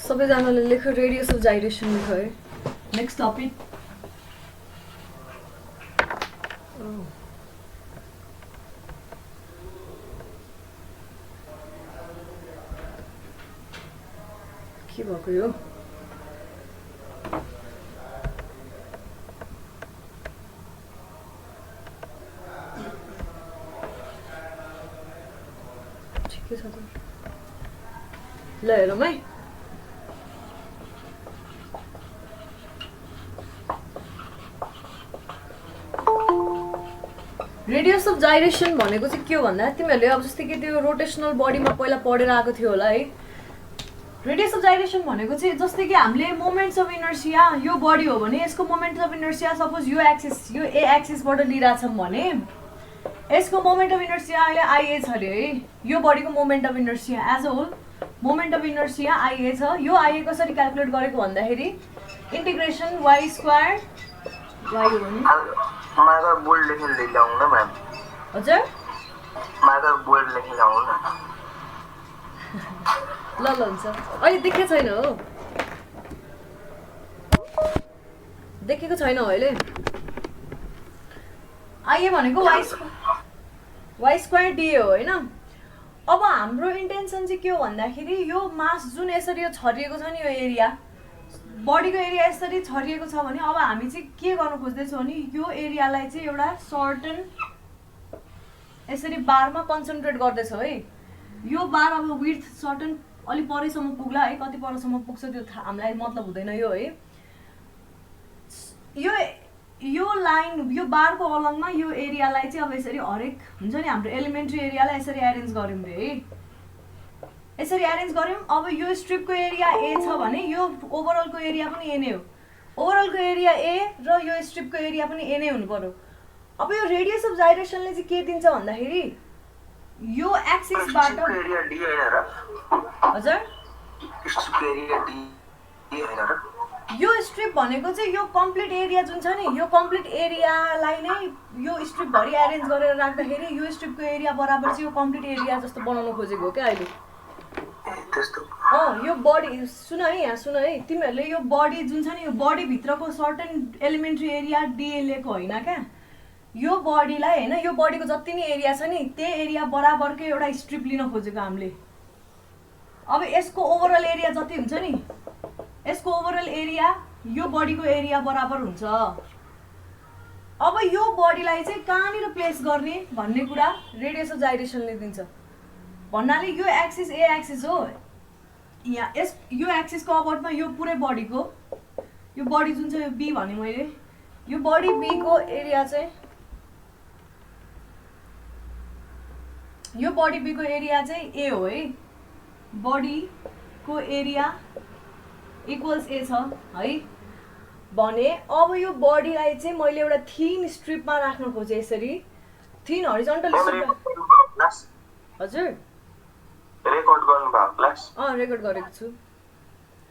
सबैजनाले लेख radius of जाइरेसन लेख है नेक्स्ट टपिक के भएको यो ठिकै छ त ल हेरौँ है रेडियस अफ जाइरेसन भनेको चाहिँ के हो भन्दा तिमीहरूले अब जस्तै कि त्यो रोटेसनल बडीमा पहिला पढेर आएको थियो होला है रेडियस अफ जाइरेसन भनेको चाहिँ जस्तै कि हामीले मोमेन्ट्स अफ इनर्सिया यो बडी हो भने यसको मोमेन्ट्स अफ इनर्सिया सपोज यो एक्सिस यो ए एक्सिसबाट लिइरहेछौँ भने यसको मोमेन्ट अफ इनर्सिया अहिले आइए छ अरे है यो बडीको moment of inertia as a whole moment of inertia IA छ यो आइए कसरी क्याल्कुलेट गरेको भन्दाखेरि इन्टिग्रेसन वाइ स्क्वायर वाइ हो भने मार्कर बोल्ड लेखेर ल्याउनु न म्याम हजुर मार्कर बोल्ड लेखेर ल्याउनु न ल ल हुन्छ अहिले देखेको छैन हो देखेको छैन अहिले आइए भनेको वाइ स्क्वायर डिए हो होइन अब हाम्रो इन्टेन्सन चाहिँ के हो भन्दाखेरि यो मास जुन यसरी यो छरिएको छ नि यो एरिया बडीको एरिया यसरी छरिएको छ भने अब हामी चाहिँ के गर्न खोज्दैछौँ भने यो एरियालाई चाहिँ एउटा सर्टन यसरी बारमा कन्सन्ट्रेट गर्दैछौँ है यो बार अब विड्थ सर्टन अलिक परैसम्म पुग्ला है कति परसम्म पुग्छ त्यो हामीलाई मतलब हुँदैन यो है यो लाइन यो बारको अलङमा यो एरियालाई चाहिँ अब यसरी हरेक हुन्छ नि हाम्रो एलिमेन्ट्री एरियालाई यसरी एरेन्ज गऱ्यौँ रे है यसरी एरेन्ज गऱ्यौँ अब यो स्ट्रिपको एरिया ए छ भने यो ओभरअलको एरिया पनि ए नै हो ओभरअलको एरिया ए र यो स्ट्रिपको एरिया पनि ए नै हुनु पर्यो अब यो रेडियस अफ जाइरेसनले चाहिँ के दिन्छ भन्दाखेरि यो एक्सिसबाट एरिया डी हैन र हजुर स्ट्रिप एरिया डी हैन र यो स्ट्रिप भनेको चाहिँ यो कम्प्लिट एरिया जुन छ नि यो कम्प्लिट एरियालाई नै यो स्ट्रिप भरि एरेन्ज गरेर राख्दाखेरि यो स्ट्रिपको एरिया बराबर चाहिँ यो कम्प्लिट एरिया जस्तो बनाउन खोजेको हो क्या अहिले यो बडी सुन है यहाँ सुन है तिमीहरूले यो बडी जुन छ नि यो बडीभित्रको सर्टेन एलिमेन्ट्री एरिया डिए लिएको होइन क्या यो बडीलाई होइन यो बडीको जति नै एरिया छ नि त्यही एरिया बराबरकै एउटा स्ट्रिप लिन खोजेको हामीले अब यसको ओभरअल एरिया जति हुन्छ नि यसको ओभरअल एरिया यो बडीको एरिया बराबर हुन्छ अब यो बडीलाई चाहिँ कहाँनिर प्लेस गर्ने भन्ने कुरा रेडियस अफ जाइरेसनले दिन्छ भन्नाले यो एक्सिस ए एक्सिस हो यहाँ यो एक्सिसको अबाउटमा यो पुरै बडीको यो बडी जुन छ यो बी भने मैले यो बडी बीको एरिया चाहिँ यो बडी बीको एरिया चाहिँ ए हो है बडीको एरिया इक्वल्स ए छ है भने अब यो बडीलाई चाहिँ मैले एउटा थिन स्ट्रिपमा राख्न खोजेँ यसरी थिन हरिजन्टल स्ट्रिप हजुर रेकर्ड गर्नु भएको क्लास रेकर्ड गरेको छु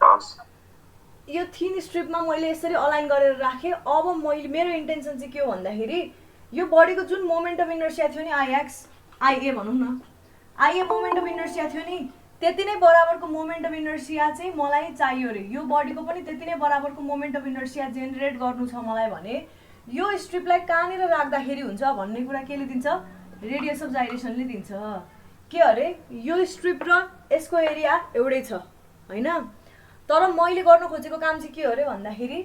हस् यो थिन स्ट्रिपमा मैले यसरी अलाइन गरेर राखेँ अब मैले मेरो इन्टेन्सन चाहिँ के हो भन्दाखेरि यो बडीको जुन मोमेन्ट अफ इनर्सिया थियो नि आइएक्स आइए भनौँ न आइए मोमेन्ट अफ इनर्सिया थियो नि त्यति नै बराबरको मोमेन्ट अफ इनर्सिया चाहिँ मलाई चाहियो अरे यो बडीको पनि त्यति नै बराबरको मोमेन्ट अफ इनर्सिया जेनेरेट गर्नु छ मलाई भने यो स्ट्रिपलाई कहाँनिर राख्दाखेरि हुन्छ भन्ने कुरा केले दिन्छ रेडियस अफ जाइरेसनले दिन्छ के अरे यो स्ट्रिप र यसको एरिया एउटै छ होइन तर मैले गर्न खोजेको काम चाहिँ के हो अरे भन्दाखेरि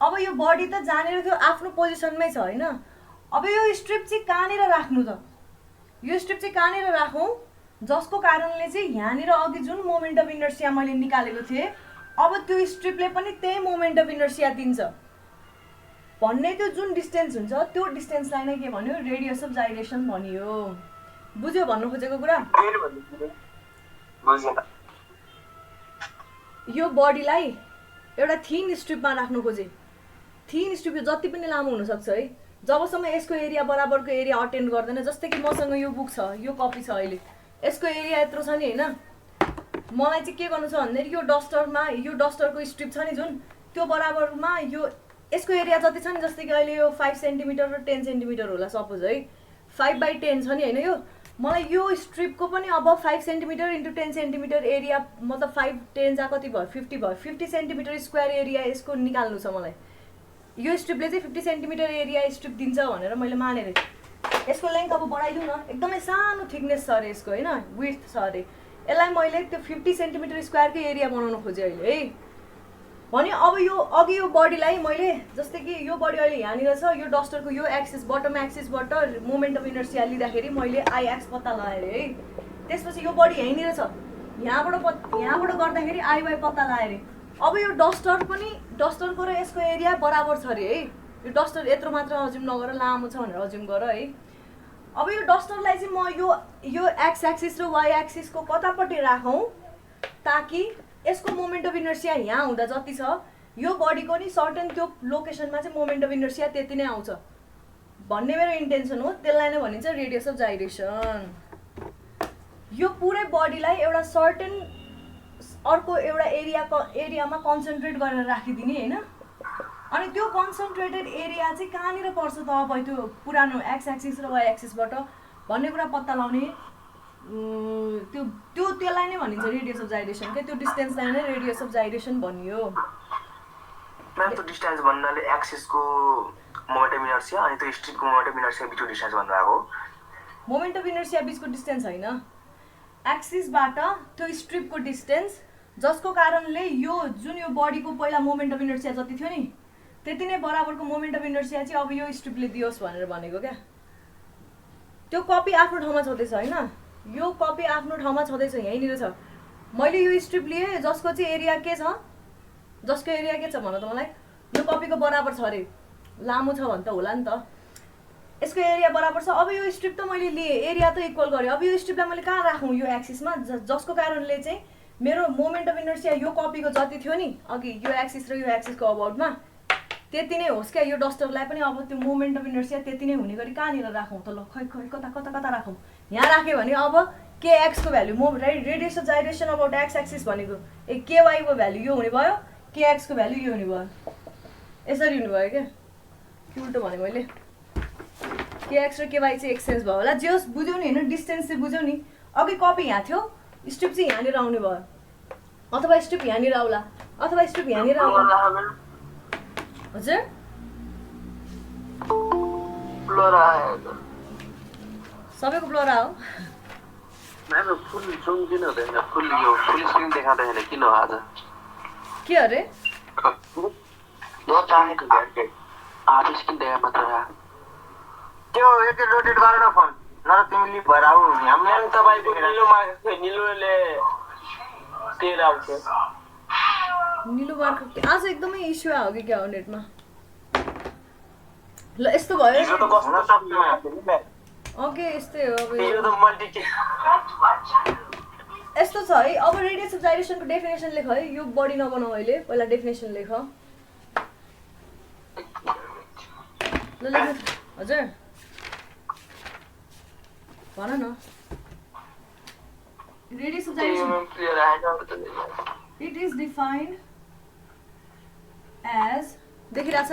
अब यो बडी त जानेर थियो आफ्नो पोजिसनमै छ होइन अब यो स्ट्रिप चाहिँ कहाँनिर राख्नु त यो स्ट्रिप चाहिँ कहाँनिर राखौँ जसको कारणले चाहिँ यहाँनिर अघि जुन मोमेन्ट अफ इनर्सिया मैले निकालेको थिएँ अब त्यो स्ट्रिपले पनि त्यही मोमेन्ट अफ इनर्सिया दिन्छ भन्ने त्यो जुन डिस्टेन्स हुन्छ त्यो डिस्टेन्सलाई नै के भन्यो रेडियस अफ जाइरेसन भनियो बुझ्यो भन्नु खोजेको कुरा यो बडीलाई एउटा थिन स्ट्रिपमा राख्नु खोजे थिन स्ट्रिप जति पनि लामो हुनसक्छ है जबसम्म यसको एरिया बराबरको एरिया अटेन्ड गर्दैन जस्तै कि मसँग यो बुक छ यो कपी छ अहिले यसको एरिया यत्रो छ नि होइन मलाई चाहिँ के गर्नु छ भन्दाखेरि यो डस्टरको स्ट्रिप छ नि जुन त्यो बराबरमा यो यसको एरिया जति छ नि जस्तै कि अहिले यो 5 सेन्टिमिटर र 10 सेन्टिमिटर होला सपोज है 5/10 छ नि होइन यो मलाई यो स्ट्रिपको पनि अब 5 सेन्टिमिटर इन्टु 10 सेन्टिमिटर एरिया, मतलब 5 10 जा कति भयो 50 भयो, 50 सेन्टिमिटर स्क्वायर एरिया यसको निकाल्नु छ मलाई। यो स्ट्रिपले चाहिँ 50 सेन्टिमिटर एरिया स्ट्रिप दिन्छ भनेर मैले मानेर यसको लेन्थ अब बढाइदिउँ न। एकदमै सानो थिकनेस छ अरे यसको, होइन विड्थ छ अरे। यसलाई मैले त्यो 50 सेन्टिमिटर स्क्वायरकै एरिया बनाउन खोजेँ अहिले है। भने अब यो अघि यो बडीलाई मैले, जस्तै कि यो बडी अहिले यहाँनिर छ, यो डस्टरको यो एक्सिस बटम एक्सिसबाट मोमेन्ट अफ इनर्सिया लिँदाखेरि मैले आई एक्स पत्ता लगाएँ है। त्यसपछि यो बडी यहीँनिर छ, यहाँबाट गर्दाखेरि आई वाई पत्ता लगाएँ अरे। अब यो डस्टर पनि, डस्टरको र यसको एरिया बराबर छ अरे है। यो डस्टर यत्रो मात्र अज्युम नगर, लामो छ भनेर अज्युम गर है। अब यो डस्टरलाई चाहिँ म यो एक्स एक्सिस र वाई एक्सिसको कतापट्टि राखौँ ताकि यसको मोमेन्ट अफ इनर्सिया यहाँ हुँदा जति छ यो बडीको नि सर्टेन त्यो लोकेसनमा चाहिँ मोमेन्ट अफ इनर्सिया त्यति नै आउँछ भन्ने मेरो इन्टेन्सन हो। त्यसलाई नै भनिन्छ रेडियस अफ जाइरेसन। यो पुरै बडीलाई एउटा सर्टेन अर्को एउटा एरियामा कन्सन्ट्रेट गरेर राखिदिने होइन। अनि त्यो कन्सन्ट्रेटेड एरिया चाहिँ कहाँनिर पर्छ त अब त्यो पुरानो एक्स एक्सिस र वाई एक्सिसबाट भन्ने कुरा पत्ता लगाउने, त्यसलाई नै भनिन्छ रेडियस अफ जाइरेसन के। त्यो डिस्टेन्सलाई नै रेडियस अफ जाइरेसन भनियो। म्याम त्यो डिस्टेन्स भन्नाले एक्सिसको मोमेन्ट अफ इनर्सिया अनि त्यो स्ट्रिपको मोमेन्ट अफ इनर्सिया बिचको डिस्टेन्स भन्नुभएको हो। मोमेन्ट अफ इनर्सिया बिचको डिस्टेन्स होइन, एक्सिसबाट त्यो स्ट्रिपको डिस्टेन्स, जसको कारणले यो जुन यो बडीको पहिला मोमेन्ट अफ इनर्सिया जति थियो नि त्यति नै बराबरको मोमेन्ट अफ इनर्सिया चाहिँ अब यो स्ट्रिपले दियोस् भनेर भनेको क्या। त्यो कपी आफ्नो ठाउँमा छँदैछ होइन, यो कपी आफ्नो ठाउँमा छँदैछ, यहीँनिर छ। मैले यो स्ट्रिप लिएँ जसको चाहिँ एरिया के छ, जसको एरिया के छ भन त मलाई। यो कपीको बराबर छ अरे, लामो छ भने त होला नि त। यसको एरिया बराबर छ। अब यो स्ट्रिप त मैले लिएँ, एरिया त इक्वल गरेँ। अब यो स्ट्रिपलाई मैले कहाँ राखौँ यो एक्सिसमा, जसको कारणले चाहिँ मेरो मोमेन्ट अफ इनर्सिया यो कपीको जति थियो नि अघि यो एक्सिस र यो एक्सिसको अबाउटमा त्यति नै होस् क्या। यो डस्टरलाई पनि अब त्यो मोमेन्ट अफ इनर्सिया त्यति नै हुने गरी कहाँनिर राखौँ त, ल खै कता राखौँ। यहाँ राख्यो भने अब के एक्सको value radius of gyration about x axis भनेको केवाईको भ्याल्यु यो हुने भयो, के एक्सको भ्याल्यु यो हुने भयो, यसरी हुने भयो क्या। उल्टो भने मैले के एक्स र केवाई चाहिँ एक्सचेन्ज भयो होला। जे होस् बुझ्यौ नि होइन, डिस्टेन्स चाहिँ बुझ्यौ नि। अघि कपी यहाँ थियो, स्ट्रिप चाहिँ यहाँनिर आउने भयो, अथवा स्ट्रिप यहाँनिर आउला, अथवा स्ट्रिप यहाँनिर आउला। हजुर सबैको ब्लर आयो। फुल जुम किन हुँदैन, फुल स्क्रिन देखाउँदैन किन हो आज? के अरे आठ स्क्रिन देखा मात्र त्यो एकचोटि रोटेट गर न फोन, नत्र तिमीले भएर आऊ। हामीले तपाईँको निलोले तेल आउँछ। निलो मार्क आज एकदमै इस्यु आयो कि क्या हो नेटमा। ल यस्तो भयो ओके, यस्तै हो अब। यस्तो छ है। अब रेडियस अफ जाइरेसनको डेफिनेसन लेख है, यो बडी नबनाऊ अहिले, पहिला डेफिनेसन लेख। ल लेख्नु हजुर, भन न। Radius of gyration it is defined as, देखिरहेछ,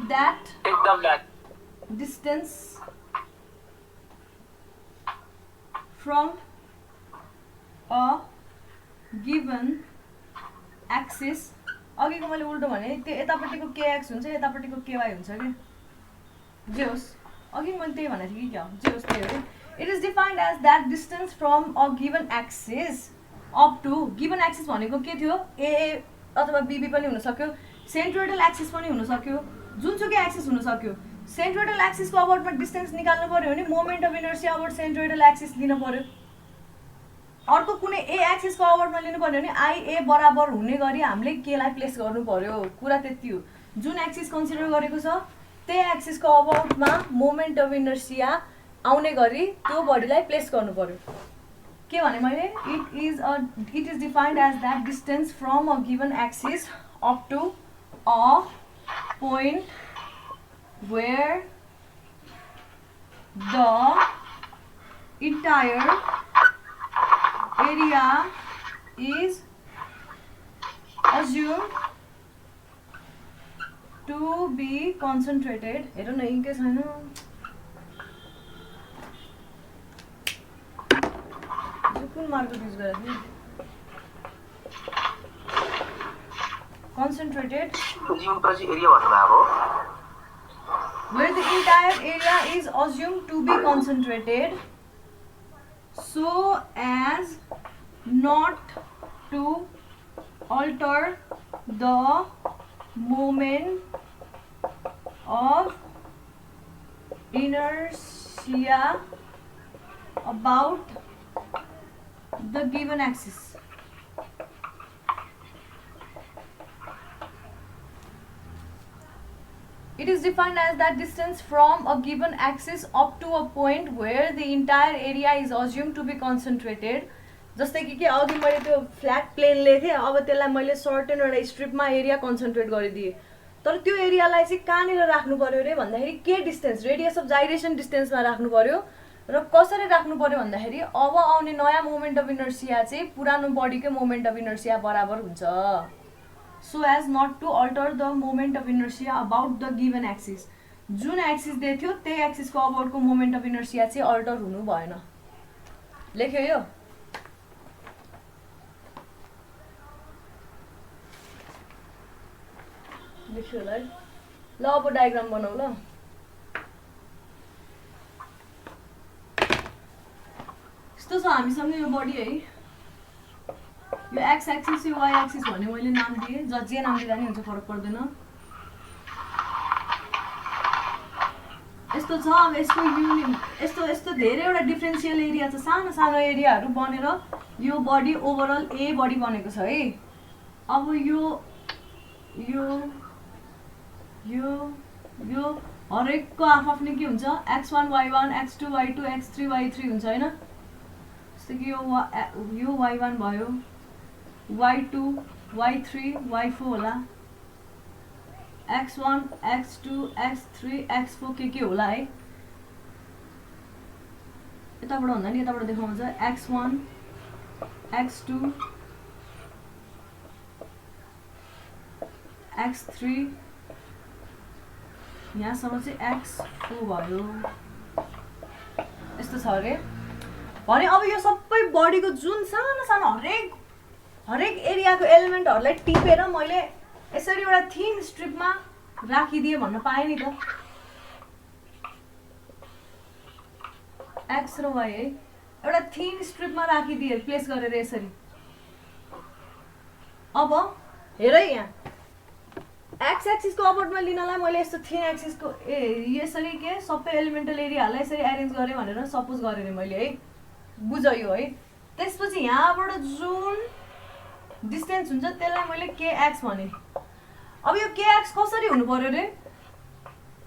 that distance from a given axis, अघिको मैले उल्टो भने त्यो यतापट्टिको केएक्स हुन्छ, यतापट्टिको केवाई हुन्छ कि जे होस्। अघि मैले त्यही भनेको थिएँ कि क्या, जे होस् त्यही हो। It is defined as that distance from a given axis up to, given axis भनेको के थियो, ए अथवा बिबी पनि हुन सक्यो, सेन्ट्रोइडल एक्सिस पनि हुन सक्यो, जुनसुकै एक्सिस हुन सक्यो। सेन्ट्रोइडल एक्सिसको अबाउटमा डिस्टेन्स निकाल्नु पर्यो भने moment of inertia about centroidal axis लिनु पर्यो। अर्को कुनै ए एक्सिसको अबाउटमा लिनु पर्यो भने आई ए बराबर हुने गरी हामीले केलाई प्लेस गर्नु पर्यो। कुरा त्यति हो। जुन एक्सिस कन्सिडर गरेको छ त्यही एक्सिसको अबाउटमा मोमेन्ट अफ इनर्सिया आउने गरी त्यो बडीलाई प्लेस गर्नु पर्यो। के भने मैले, it is defined as that distance from a given axis up to a point where the entire area is assumed to be concentrated। हेर न इङ्कै छैन, कुन मार्कर युज गरेको थिएँ concentrated एजियुम पछि एरिया भन्नुभएको where the entire area is assumed to be concentrated so as not to alter the moment of inertia about the given axis. It is defined as that distance from a given axis up to a point where the entire area is assumed to be concentrated. जस्तै कि अघि मैले त्यो flat plain लेखेँ अब त्यसलाई मैले certain एउटा स्ट्रिपमा area concentrate गरिदिएँ तर त्यो एरियालाई चाहिँ कहाँनिर राख्नु पर्यो रे भन्दाखेरि के डिस्टेन्स रेडियस अफ जाइरेसन डिस्टेन्समा राख्नु पर्यो र कसरी राख्नु पर्यो भन्दाखेरि अब आउने नयाँ मोमेन्ट अफ इनर्सिया चाहिँ पुरानो बडीकै मोमेन्ट अफ इनर्सिया बराबर हुन्छ so as not to alter the moment of inertia about the given axis जुन एक्सिस दिएको थियो त्यही एक्सिसको अबाउटको मोमेन्ट अफ इनर्सिया चाहिँ अल्टर हुनु भएन लेख्यो यो लेख्यो होला है ल अब डायग्राम बनाऊ ल यस्तो छ हामीसँग यो बडी है यो एक्स एक्सिस यो वाइ एक्सिस भन्ने मैले नाम दिएँ जे नाम दिँदा नि हुन्छ फरक पर्दैन यस्तो छ अब यसको यस्तो यस्तो धेरैवटा डिफरेन्सियल एरिया छ सानो सानो एरियाहरू बनेर यो बडी ओभरअल ए बडी बनेको छ है अब यो हरेकको आफ्नै के हुन्छ x1 y1 x2 y2 x3 y3 हुन्छ हैन जस्तो कि यो y1 भयो y2 y3 y4 होला x1 x2 x3 x4 के होला है यताबाट भन्दा नि यताबाट देखाउँछ x1 x2 x3 यहाँसम्म चाहिँ x4 भयो यस्तो छ अरे भने अब यो सबै बडीको जुन सानो सानो हरेक एरियाको एलिमेन्टहरूलाई टिपेर मैले यसरी एउटा थिन स्ट्रिपमा राखिदिएँ भन्न पाएँ नि त एक्स र वाइ है एउटा थिन स्ट्रिपमा राखिदिएँ प्लेस गरेर यसरी अब हेर यहाँ एक्स एक्सिसको अबाउटमा लिनलाई मैले यस्तो थिन एक्सिसको यसरी के सबै एलिमेन्टल एरियाहरूलाई यसरी एरेन्ज गरेँ भनेर सपोज गरेँ मैले है बुझ यो है त्यसपछि यहाँबाट जुन डिस्टेन्स हुन्छ त्यसलाई मैले kx भने अब यो kx कसरी हुनु पर्यो रे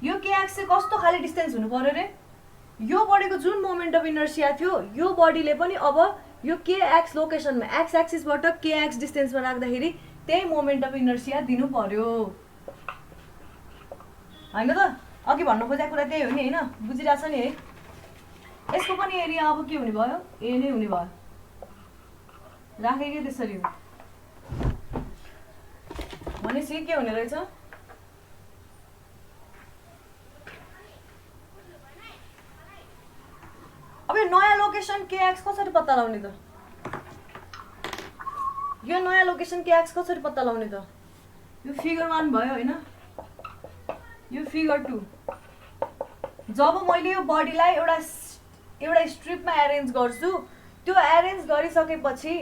यो kx चाहिँ कस्तो खाले डिस्टेन्स हुनु पर्यो रे यो बडीको जुन मोमेन्ट अफ इनर्सिया थियो यो बडीले पनि अब यो kx लोकेसनमा x एक्सिसबाट kx डिस्टेन्समा राख्दाखेरि त्यही मोमेन्ट अफ इनर्सिया दिनु पर्यो हैन त अघि भन्न खोजेको कुरा त्यही हो नि हैन बुझिरहेछ नि है यसको पनि एरिया अब के हुने भयो ए नै हुने भयो राखे के त्यसरी हो भनेपछि के हुने रहेछ अब यो नयाँ लोकेसन kx कसरी पत्ता लगाउने त यो नयाँ लोकेसन kx कसरी पत्ता लगाउने त यो फिगर 1 भयो हैन यो फिगर 2 जब मैले यो बडीलाई एउटा स्ट्रिपमा एरेन्ज गर्छु त्यो एरेन्ज गरिसकेपछि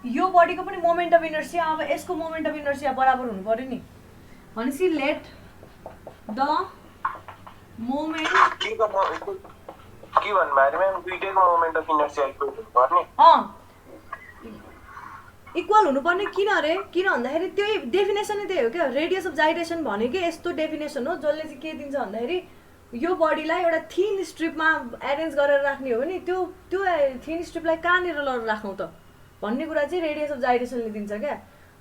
यो बडीको पनि मोमेन्ट अफ इनर्सिया अब यसको मोमेन्ट अफ इनर्सिया बराबर हुनु पर्यो नि भनेपछि लेट द मोमेन्ट के भन्नु भयो म्याम दुईटैको मोमेन्ट अफ इनर्सिया इक्वल हुनुपर्ने इक्वल हुनुपर्ने किन अरे किन भन्दाखेरि त्यही डेफिनेसन नै त्यही हो क्या रेडियस अफ जाइरेसन भनेकै यस्तो डेफिनेसन हो जसले चाहिँ के दिन्छ भन्दाखेरि यो बडीलाई एउटा थिन स्ट्रिपमा एरेन्ज गरेर राख्ने हो नि त्यो थिन स्ट्रिपलाई कहाँनिर लगेर राखौँ त भन्ने कुरा चाहिँ रेडियस अफ जाइरेसनले दिन्छ क्या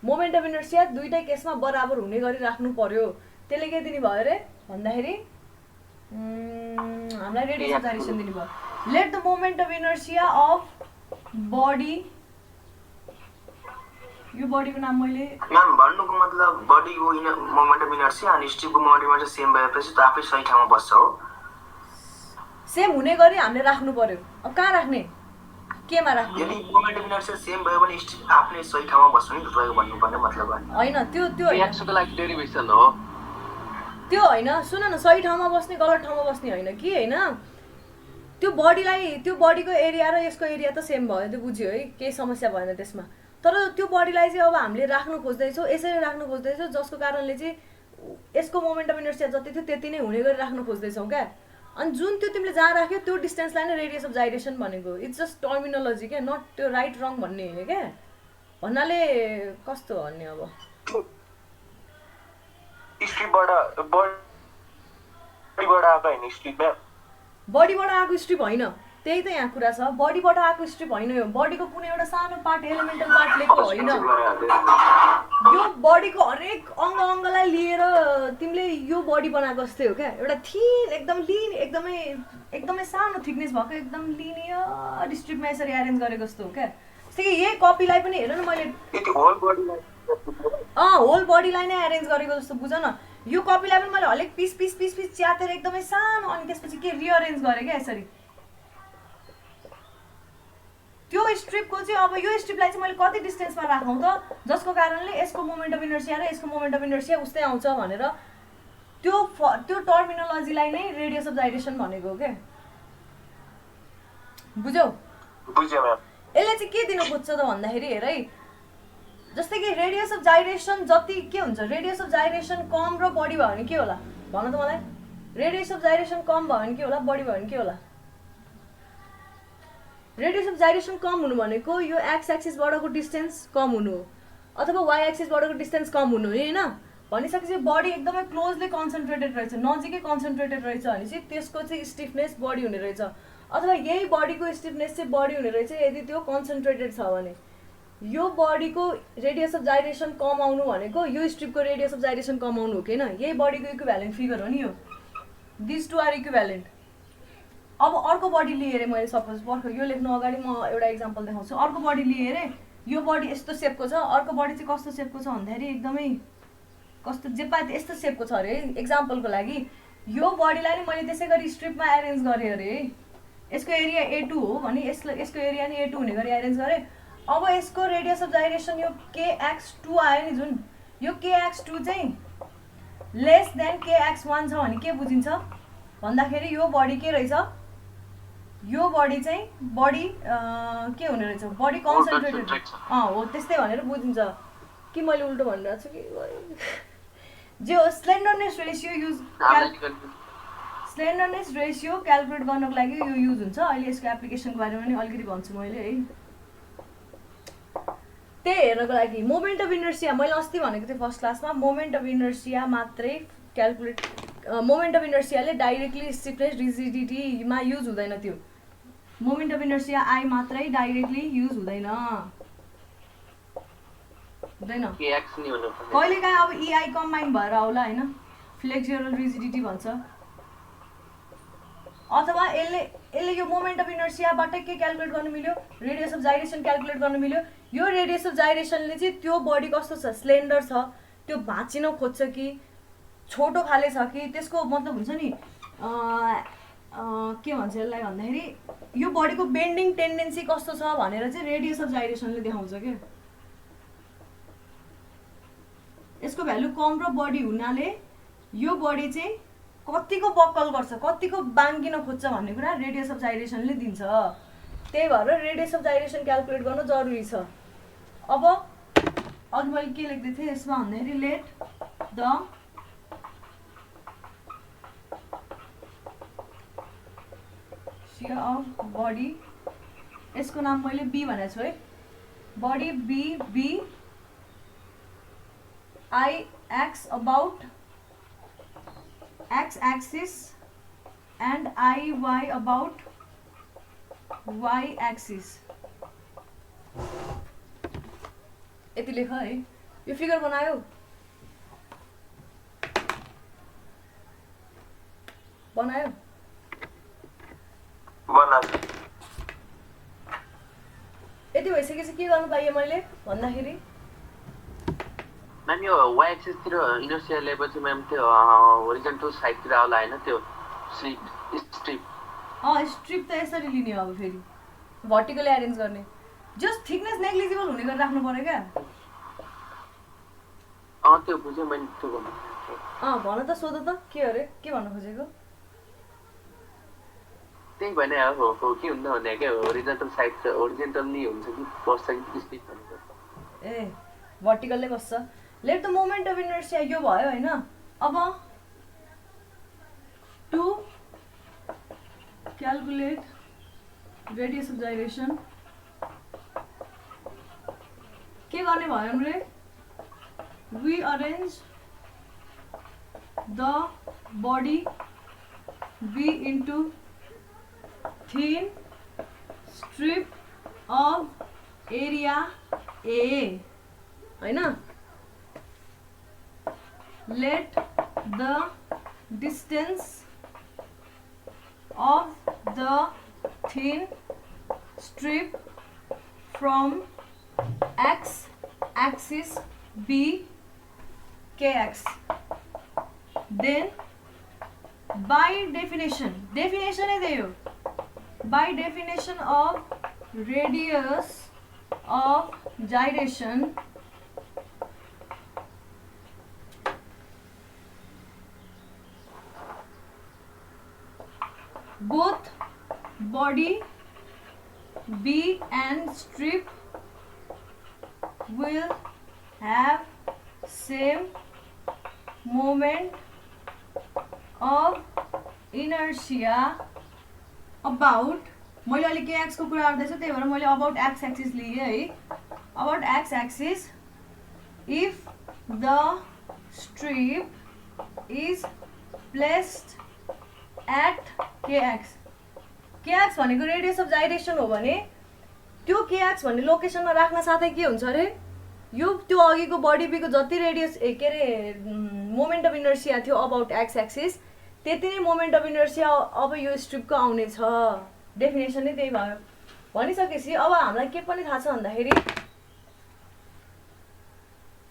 मोमेन्ट अफ इनर्सिया दुईटै केसमा बराबर हुने गरी राख्नु पर्यो त्यसले के दिने भयो अरे भन्दाखेरि हामीलाई रेडियस अफ जाइरेसन दिने भयो let the moment of inertia of body यो बडीको नाम मैले म्याम भन्नुको मतलब बडीको मोमेन्ट अफ इनर्सिया अनि स्ट्रिपको मोमेन्ट अफ इनर्सिया सेम भएपछि त आफै सही ठाउँमा बस्छ हो सेम हुने गरी हामीले राख्नु पर्यो अब कहाँ राख्ने केमा राख्नु यदि मोमेन्ट अफ इनर्सिया सेम भयो भने स्ट्रिप आफ्नै सही ठाउँमा बस्नु नि तपाईँको भन्नुपर्ने मतलब हो होइन त्यो त्यो होइन एक्सको लागि डेरिभेसन हो त्यो होइन सुन न सही ठाउँमा बस्ने गलत ठाउँमा बस्ने होइन कि होइन त्यो बडीको एरिया र यसको एरिया त सेम भयो त्यो बुझ्यो है केही समस्या भएन त्यसमा तर त्यो बडीलाई चाहिँ अब हामीले राख्नु खोज्दैछौँ यसरी राख्नु खोज्दैछौँ जसको कारणले चाहिँ यसको मोमेन्ट अफ इनर्सिया जति थियो त्यति नै हुने गरी राख्नु खोज्दैछौँ क्या अनि जुन त्यो तिमीले जहाँ राख्यो त्यो डिस्टेन्सलाई नै रेडियस अफ जाइरेसन भनेको इट्स जस्ट टर्मिनोलोजी क्या नट त्यो राइट रङ भन्ने होइन क्या भन्नाले कस्तो भन्ने अब स्ट्रिपबाट बडीबाट आएको होइन स्ट्रिपमा बडीबाट आएको स्ट्रिप होइन त्यही त यहाँ कुरा छ बडीबाट आएको स्ट्रिप होइन यो बडीको कुनै एउटा सानो पार्ट एलिमेन्टल पार्ट लिएको होइन यो बडीको हरेक अङ्गलाई लिएर तिमीले यो बडी बनाएको जस्तै हो क्या एउटा थिन एकदम लिन एकदमै सानो थिकनेस भएको एकदम लिनियर स्ट्रिपमा यसरी एरेन्ज गरेको जस्तो हो क्या जस्तै कि यही कपीलाई पनि हेर न मैले होल बडीलाई नै एरेन्ज गरेको जस्तो बुझ न यो कपीलाई पनि मैले हरेक पिस पिस पिस पिस च्यातेर एकदमै सानो अनि त्यसपछि के रिअरेन्ज गरेँ क्या यसरी त्यो स्ट्रिपको चाहिँ अब यो स्ट्रिपलाई चाहिँ मैले कति डिस्टेन्समा राखौँ त जसको कारणले यसको मोमेन्ट अफ इनर्सिया र यसको मोमेन्ट अफ इनर्सिया उस्तै आउँछ भनेर त्यो टर्मिनोलोजीलाई नै रेडियस अफ जाइरेसन भनेको हो क्या बुझ्यौ बुझ्यो म्याम यसले चाहिँ के दिनु खोज्छ त भन्दाखेरि हेर है जस्तै कि रेडियस अफ जाइरेसन जति के हुन्छ रेडियस अफ जाइरेसन कम र बढी भयो भने के होला भन त मलाई रेडियस अफ जाइरेसन कम भयो भने के होला बढी भयो भने के होला रेडियस अफ जाइरेसन कम हुनु भनेको यो एक्स एक्सिसबाटको डिस्टेन्स कम हुनु हो अथवा वाइ एक्सिसबाटको डिस्टेन्स कम हुनु हो होइन भनिसकेपछि बडी एकदमै क्लोजली कन्सन्ट्रेटेड रहेछ नजिकै कन्सन्ट्रेटेड रहेछ भने चाहिँ त्यसको चाहिँ स्टिफनेस बढी हुने रहेछ अथवा यही बडीको स्टिफनेस चाहिँ बढी हुने रहेछ यदि त्यो कन्सन्ट्रेटेड छ भने यो बडीको रेडियस अफ जाइरेसन कम आउनु भनेको यो स्ट्रिपको रेडियस अफ जाइरेसन कम आउनु हो कि होइन यही बडीको इक्विभ्यालेन्ट फिगर हो नि यो दिस टु आर इक्विभ्यालेन्ट अब अर्को बडी लिएँ अरे मैले सपोज भर्खर यो लेख्नु अगाडि म एउटा इक्जाम्पल देखाउँछु अर्को बडी लिएँ अरे यो बडी यस्तो सेपको छ अर्को बडी चाहिँ कस्तो सेपको छ भन्दाखेरि एकदमै कस्तो जे पाए यस्तो सेपको छ अरे एक्जाम्पलको लागि यो बडीलाई नै मैले त्यसै गरी स्ट्रिपमा एरेन्ज गरेँ अरे यसको एरिया A2 हो भने यसको एरिया नि A2 हुने गरी एरेन्ज गरेँ अब यसको रेडियस अफ जाइरेसन यो kx2 आयो नि जुन यो kx2 चाहिँ लेस देन kx1 छ भने के बुझिन्छ भन्दाखेरि यो बडी के रहेछ यो बडी चाहिँ बडी के हुने रहेछ बडी कन्सन्ट्रेटेड हो त्यस्तै भनेर बुझिन्छ कि मैले उल्टो भनिरहेको छु कि जे हो स्लेन्डरनेस रेसियो क्यालकुलेट गर्नको लागि यो युज हुन्छ अहिले यसको एप्लिकेसनको बारेमा पनि अलिकति भन्छु मैले है त्यही हेर्नको लागि मोमेन्ट अफ इनर्सिया मैले अस्ति भनेको थिएँ फर्स्ट क्लासमा मोमेन्ट अफ इनर्सिया मात्रै क्यालकुलेट मोमेन्ट अफ इनर्सियाले डाइरेक्टली स्टिफनेस रिजिडिटीमा युज हुँदैन त्यो मोमेन्ट अफ इनर्सिया आई मात्रै डाइरेक्टली युज हुँदैन कहिलेकाहीँ अब इआई कम्बाइन भएर आउला होइन फ्लेक्सुरल रिजिडिटी भन्छ अथवा यसले यो मोमेन्ट अफ इनर्सियाबाटै के क्यालकुलेट गर्नु मिल्यो रेडियस अफ जाइरेसन क्यालकुलेट गर्नु मिल्यो यो रेडियस अफ जाइरेसनले चाहिँ त्यो बडी कस्तो छ स्लेन्डर छ त्यो भाँचिन खोज्छ कि छोटो खाले छ कि त्यसको मतलब हुन्छ नि के भन्छ यसलाई भन्दाखेरि यो बडीको बेन्डिङ टेन्डेन्सी कस्तो छ भनेर चाहिँ रेडियस अफ जाइरेसनले देखाउँछ क्या यसको भ्यालु कम र बढी हुनाले यो बडी चाहिँ कतिको बक्कल गर्छ कतिको बाङ्गिन खोज्छ भन्ने कुरा रेडियस अफ जाइरेसनले दिन्छ त्यही भएर रेडियस अफ जाइरेसन क्यालकुलेट गर्नु जरुरी छ अब अघि मैले के लेख्दै थिएँ यसमा भन्दाखेरि let the shear of body यसको नाम मैले B भनेको छु है body B I x about x axis and I y about y axis यति लेख है यो फिगर बनायो यति भइसकेपछि के गर्नु पाइयो मैले भन्दाखेरि मैम यो वाइ एक्सिस तिर इनर्सिया लिएपछि मैम त्यो होरिजन्टल साइड तिर आउला हैन त्यो स्ट्रिप स्ट्रिप त यसरी लिने अब फेरि भर्टिकली एरेन्ज गर्ने जस्ट थिकनेस नेग्लिजिबल हुने गरी राख्नु पर्यो क्या त्यो बुझेँ मैले त्यो भन्नु भन त सोध त के अरे के भन्न खोजेको त्यही भने हो कि हुन्न भने क्या होरिजेन्टल साइड होरिजेन्टल नि हुन्छ कि बस्छ कि स्टिप भनेको ए भर्टिकलले बस्छ late the moment of inertia यो भयो होइन अब टु क्यालकुलेट रेडियस अफ जाइरेसन के गर्ने भयो हामीले we arrange the body B into thin strip of area A होइन let the distance of the thin strip from x axis be kx then by definition by definition of radius of gyration both body B and strip will have same moment of inertia about मैले अहिले kx को कुरा गर्दैछु त्यही भएर मैले about x axis लिए है about x axis if the strip is placed at kx भनेको रेडियस अफ जाइरेसन हो भने त्यो kx भन्ने लोकेसनमा राख्न साथै के हुन्छ अरे यो त्यो अघिको बडी बीको जति रेडियस के अरे मोमेन्ट अफ इनर्सिया थियो अबाउट एक्स एक्सिस त्यति नै मोमेन्ट अफ इनर्सिया अब यो स्ट्रिपको आउने छ डेफिनेसन नै त्यही भयो भनिसकेपछि अब हामीलाई के पनि थाहा छ भन्दाखेरि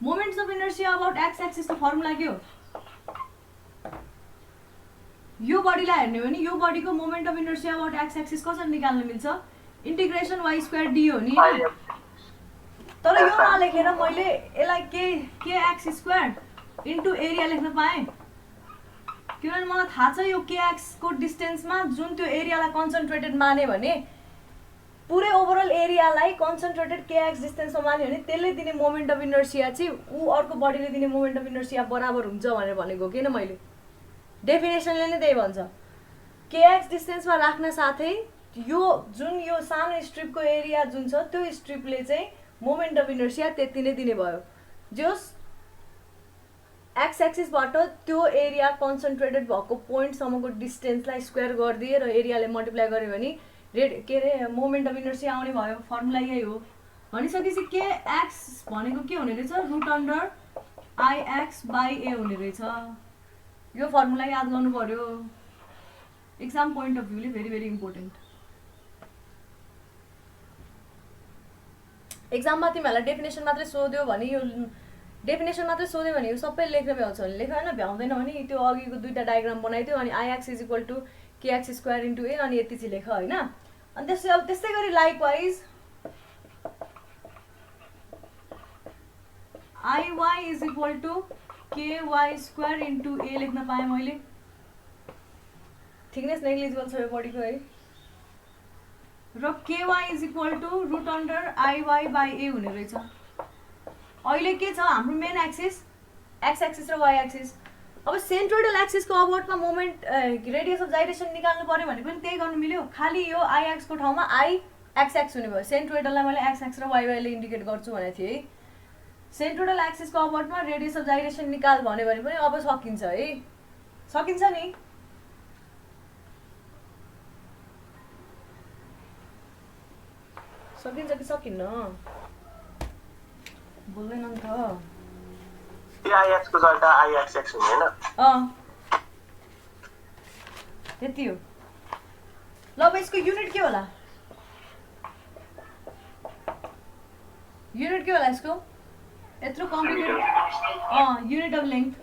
moments of inertia about x एक्सिसको फर्मुला के हो यो बडीलाई हेर्ने हो भने यो बडीको moment of inertia about x axis कसरी निकाल्न मिल्छ इन्टिग्रेसन वाइ स्क्वायर डी हो नि तर यो नलेखेर मैले यसलाई के एक्स स्क्वायर इन्टु एरिया लेख्न पाएँ किनभने मलाई थाहा छ यो kx को डिस्टेन्समा जुन त्यो एरियालाई कन्सन्ट्रेटेड माने भने पुरै ओभरअल एरियालाई कन्सन्ट्रेटेड kx डिस्टेन्समा मान्यो भने त्यसले दिने मोमेन्ट अफ इनर्सिया चाहिँ ऊ अर्को बडीले दिने मोमेन्ट अफ इनर्सिया बराबर हुन्छ भनेर भनेको किन मैले डेफिनेसनले नै त्यही भन्छ kx डिस्टेन्समा राख्न साथै यो जुन यो सानो स्ट्रिपको एरिया जुन छ त्यो स्ट्रिपले चाहिँ मोमेन्ट अफ इनर्सिया त्यति नै दिने भयो जस एक्स एक्सिसबाट त्यो एरिया कन्सन्ट्रेटेड भएको पोइन्टसम्मको डिस्टेन्सलाई स्क्वायर गरिदिए र एरियाले मल्टिप्लाई गर्यो भने के अरे मोमेन्ट अफ इनर्सिया आउने भयो फर्मुला यही हो भनिसकेपछि के एक्स भनेको के हुने रहेछ root under IX by A हुने रहेछ यो फर्मुला याद गर्नु पर्यो एक्जाम पोइन्ट अफ भ्यूले भेरी भेरी इम्पोर्टेन्ट एक्जाममा तिमीहरूलाई डेफिनेसन मात्रै सोध्यो भने यो डेफिनेसन मात्रै सोध्यो भने यो सबै लेख्न भ्याउँछ भने लेख होइन भ्याउँदैन भने त्यो अघिको दुईवटा डायग्राम बनाइदियो अनि IX is equal to KX square into A अनि यति चाहिँ लेख होइन अनि त्यस्तै गरी likewise IY is equal to KY square into A लेख्न पाएँ मैले थिकनेस नेग्लिजिबल छ यो बडीको है र KY is equal to root under IY by A हुने रहेछ अहिले के छ हाम्रो मेन एक्सिस एक्स एक्सिस र वाइ एक्सिस अब सेन्ट्रोइडल एक्सिसको अबाउटमा मोमेन्ट रेडियस अफ जाइरेसन निकाल्नु पर्यो भने पनि त्यही गर्नु मिल्यो खालि यो आइएक्सको ठाउँमा आई एक्स एक्स हुने भयो सेन्ट्रोइडललाई मैले एक्स एक्स र वाइ वाइले इन्डिकेट गर्छु भनेको थिएँ है सेन्ट्रोइडल एक्सिसको अबाउटमा रेडियस अफ जाइरेसन निकाल भन्यो भने पनि अब सकिन्छ है सकिन्छ नि सकिन्छ कि सकिन्न बोल्दैन नि त आइएक्स को जल्दा आइएक्सएक्स हुने हैन त्यति हो ल अब यसको युनिट के होला यसको यत्रो complicated unit of length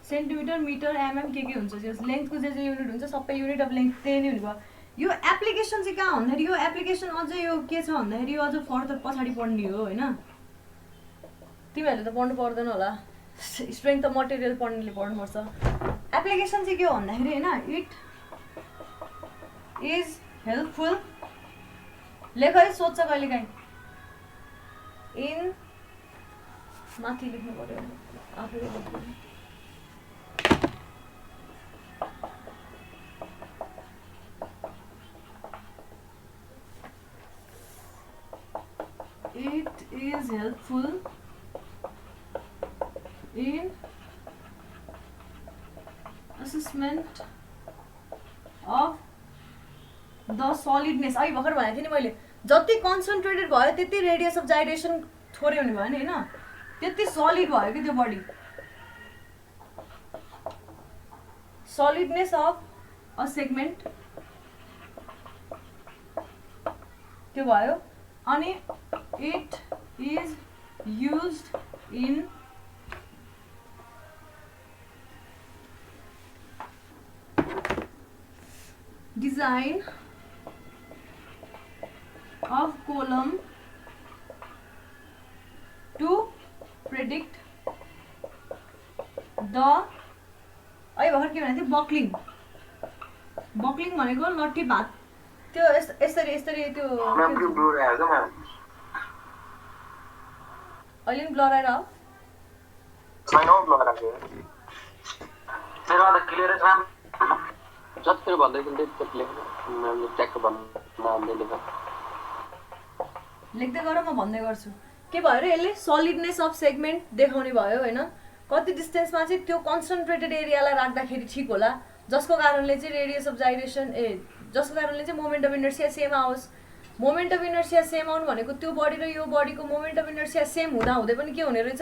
centimetre metre mm के हुन्छ जस लेन्थको जे युनिट हुन्छ सबै युनिट अफ लेन्थ त्यही नै हुने भयो यो एप्लिकेसन चाहिँ कहाँ भन्दाखेरि यो एप्लिकेसन अझै यो के छ भन्दाखेरि यो अझ फर्दर पछाडि पढ्ने हो होइन। तिमीहरूले त पढ्नु पर्दैन होला, स्ट्रेङ्थ अफ मटेरियल पढ्नेले पढ्नुपर्छ। एप्लिकेसन चाहिँ के हो भन्दाखेरि होइन, इट इज हेल्पफुल, लेख है, सोध्छ कहिलेकाहीँ, इन माथि लेख्नु पर्यो आफैले लेख्नु। It is helpful in assessment of the solidness। अघि भर्खर भनेको थिएँ नि मैले, जति कन्सन्ट्रेटेड भयो त्यति रेडियस अफ जाइरेसन थोरै हुने भयो नि होइन, त्यति सलिड भयो कि त्यो बडी। सलिडनेस अफ अ सेगमेन्ट त्यो भयो। अनि it is used in design of column to predict the अहिले भर्खर के भनेको थियो, बक्लिङ। बक्लिङ भनेको लट्ठी भात, त्यो यसरी यसरी त्यो म्याम त्यो ब्लर आयो म्याम, अहिले पनि ब्लर आएर हो छैन ब्लर आयो तेरो त क्लियर छ म्याम। जति भन्दै थिएँ त्यति लेख्नु म्यामले ट्याक्क भन्दै लेख, लेख्दै गर, म भन्दै गर्छु। के भयो अरे, यसले सलिडनेस अफ सेगमेन्ट देखाउने भयो होइन, कति डिस्टेन्समा चाहिँ त्यो कन्सन्ट्रेटेड एरियालाई राख्दाखेरि ठिक होला, जसको कारणले चाहिँ रेडियस अफ जाइरेसन जसको कारणले चाहिँ मोमेन्ट अफ इनर्सिया सेम आओस्। मोमेन्ट अफ इनर्सिया सेम आउनु भनेको त्यो बडी र यो बडीको मोमेन्ट अफ इनर्सिया सेम हुँदा हुँदै पनि के हुने रहेछ,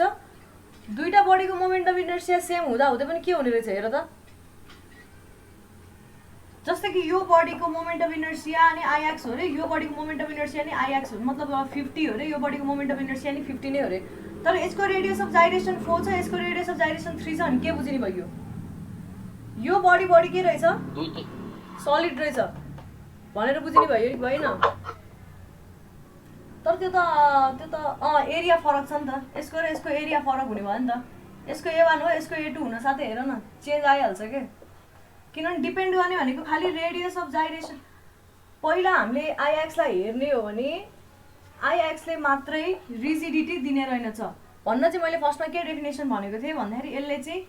दुईटा बडीको मोमेन्ट अफ इनर्सिया सेम हुँदा हुँदै पनि के हुने रहेछ हेर त। जस्तै कि यो बडीको मोमेन्ट अफ इनर्सिया अनि आइएक्स हो रे, यो बडीको मोमेन्ट अफ इनर्सिया नि आइएक्स हो, मतलब 50 हो रे, यो बडीको मोमेन्ट अफ इनर्सिया नि 50 नै हो रे। तर यसको रेडियस अफ जाइरेसन 4 छ, यसको रेडियस अफ जाइरेसन 3 छ, अनि के बुझिने भयो, यो बडी के रहेछ, सलिड रहेछ भनेर बुझिने भयो कि भएन। तर त्यो त एरिया फरक छ नि त, यसको र यसको एरिया फरक हुने भयो नि त। यसको A1 हो, यसको A2 हुन साथै हेर न चेन्ज आइहाल्छ के, किनभने डिपेन्ड गर्ने भनेको खालि रेडियस अफ जाइरेसन। पहिला हामीले आइएक्सलाई हेर्ने हो भने आइएक्सले मात्रै रिजिडिटी दिने रहेनछ भन्न चाहिँ मैले फर्स्टमा के डेफिनेसन भनेको थिएँ भन्दाखेरि यसले चाहिँ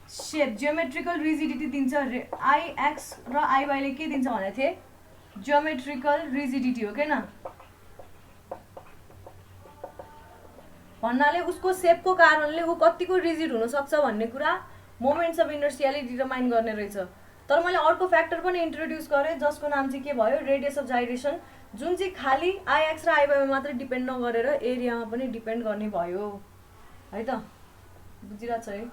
सेप जियोमेट्रिकल रिजिडिटी दिन्छ। आइएक्स र आइवाईले के दिन्छ भनेको थिएँ, जियोमेट्रिकल रिजिडिटी हो किन भन्नाले उसको सेपको कारणले ऊ कतिको रिजिड हुनसक्छ भन्ने कुरा मोमेन्ट्स अफ इनर्सियाले डिटरमाइन गर्ने रहेछ। तर मैले अर्को फ्याक्टर पनि इन्ट्रोड्युस गरेँ जसको नाम चाहिँ के भयो, रेडियस अफ जाइरेसन, जुन चाहिँ खालि आइएक्स र आइवाईमा मात्रै डिपेन्ड नगरेर एरियामा पनि डिपेन्ड गर्ने भयो है त। बुझिरहेको छ है,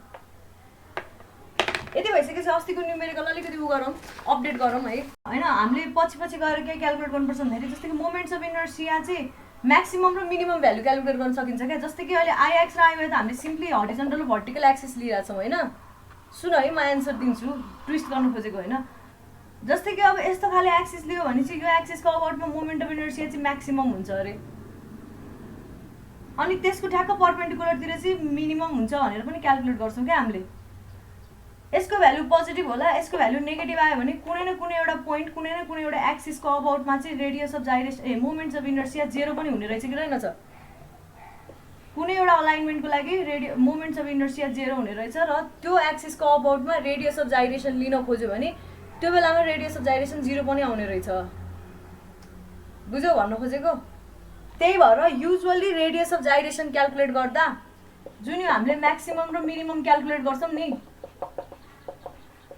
यति भइसकेपछि अस्तिको न्युमेरिकल अलिकति उ गरौँ, अपडेट गरौँ है होइन। हामीले पछि गएर के क्यालकुलेट गर्नुपर्छ भन्दाखेरि जस्तै कि मोमेन्ट्स अफ इनर्सिया चाहिँ म्याक्सिमम र मिनिमम भ्यालु क्यालकुलेट गर्न सकिन्छ क्या। जस्तै कि अहिले आइएक्स र आइवाई त हामीले सिम्पली हरिजन्टल र भर्टिकल एक्सिस लिइरहेको छौँ होइन। सुन है, म एन्सर दिन्छु, ट्विस्ट गर्नु खोजेको होइन। जस्तै कि अब यस्तो खाले एक्सिस लियो भने चाहिँ यो एक्सिसको अबाउटमा मोमेन्ट अफ इनर्सिया चाहिँ म्याक्सिमम हुन्छ अरे, अनि त्यसको ठ्याक्क पर्पेन्डिकुलरतिर चाहिँ मिनिमम हुन्छ भनेर पनि क्यालकुलेट गर्छौँ क्या हामीले। यसको भ्यालु पोजिटिभ होला, यसको भ्यालु नेगेटिभ आयो भने कुनै न कुनै एउटा पोइन्ट, कुनै न कुनै एउटा एक्सिसको अबाउटमा चाहिँ radius of gyration moments of inertia 0 पनि हुने रहेछ कि रहेनछ। कुनै एउटा अलाइनमेन्टको लागि मोमेन्ट्स अफ इनर्सिया 0 हुने रहेछ र त्यो एक्सिसको अबाउटमा रेडियस अफ जाइरेसन लिन खोज्यो भने त्यो बेलामा रेडियस अफ जाइरेसन 0 पनि आउने रहेछ। बुझ्यौ भन्न खोजेको? त्यही भएर युजुअली रेडियस अफ जाइरेसन क्यालकुलेट गर्दा जुन यो हामीले म्याक्सिमम र मिनिमम क्यालकुलेट गर्छौँ नि,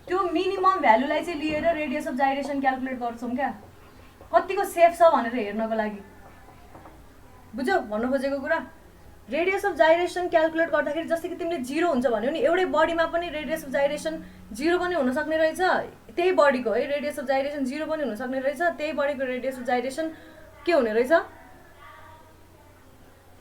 त्यो मिनिमम भ्यालुलाई चाहिँ लिएर रेडियस अफ जाइरेसन क्यालकुलेट गर्छौँ क्या, कतिको सेफ छ भनेर हेर्नको लागि। बुझ्यौ भन्न खोजेको कुरा? रेडियस अफ जाइरेसन क्यालकुलेट गर्दाखेरि जस्तै कि तिमीले 0 हुन्छ भन्यो नि, एउटै बडीमा पनि रेडियस अफ जाइरेसन 0 पनि हुन सक्ने रहेछ, त्यही बडीको है रेडियस अफ जाइरेसन 0 पनि हुन सक्ने रहेछ, त्यही बडीको रेडियस अफ जाइरेसन के हुने रहेछ,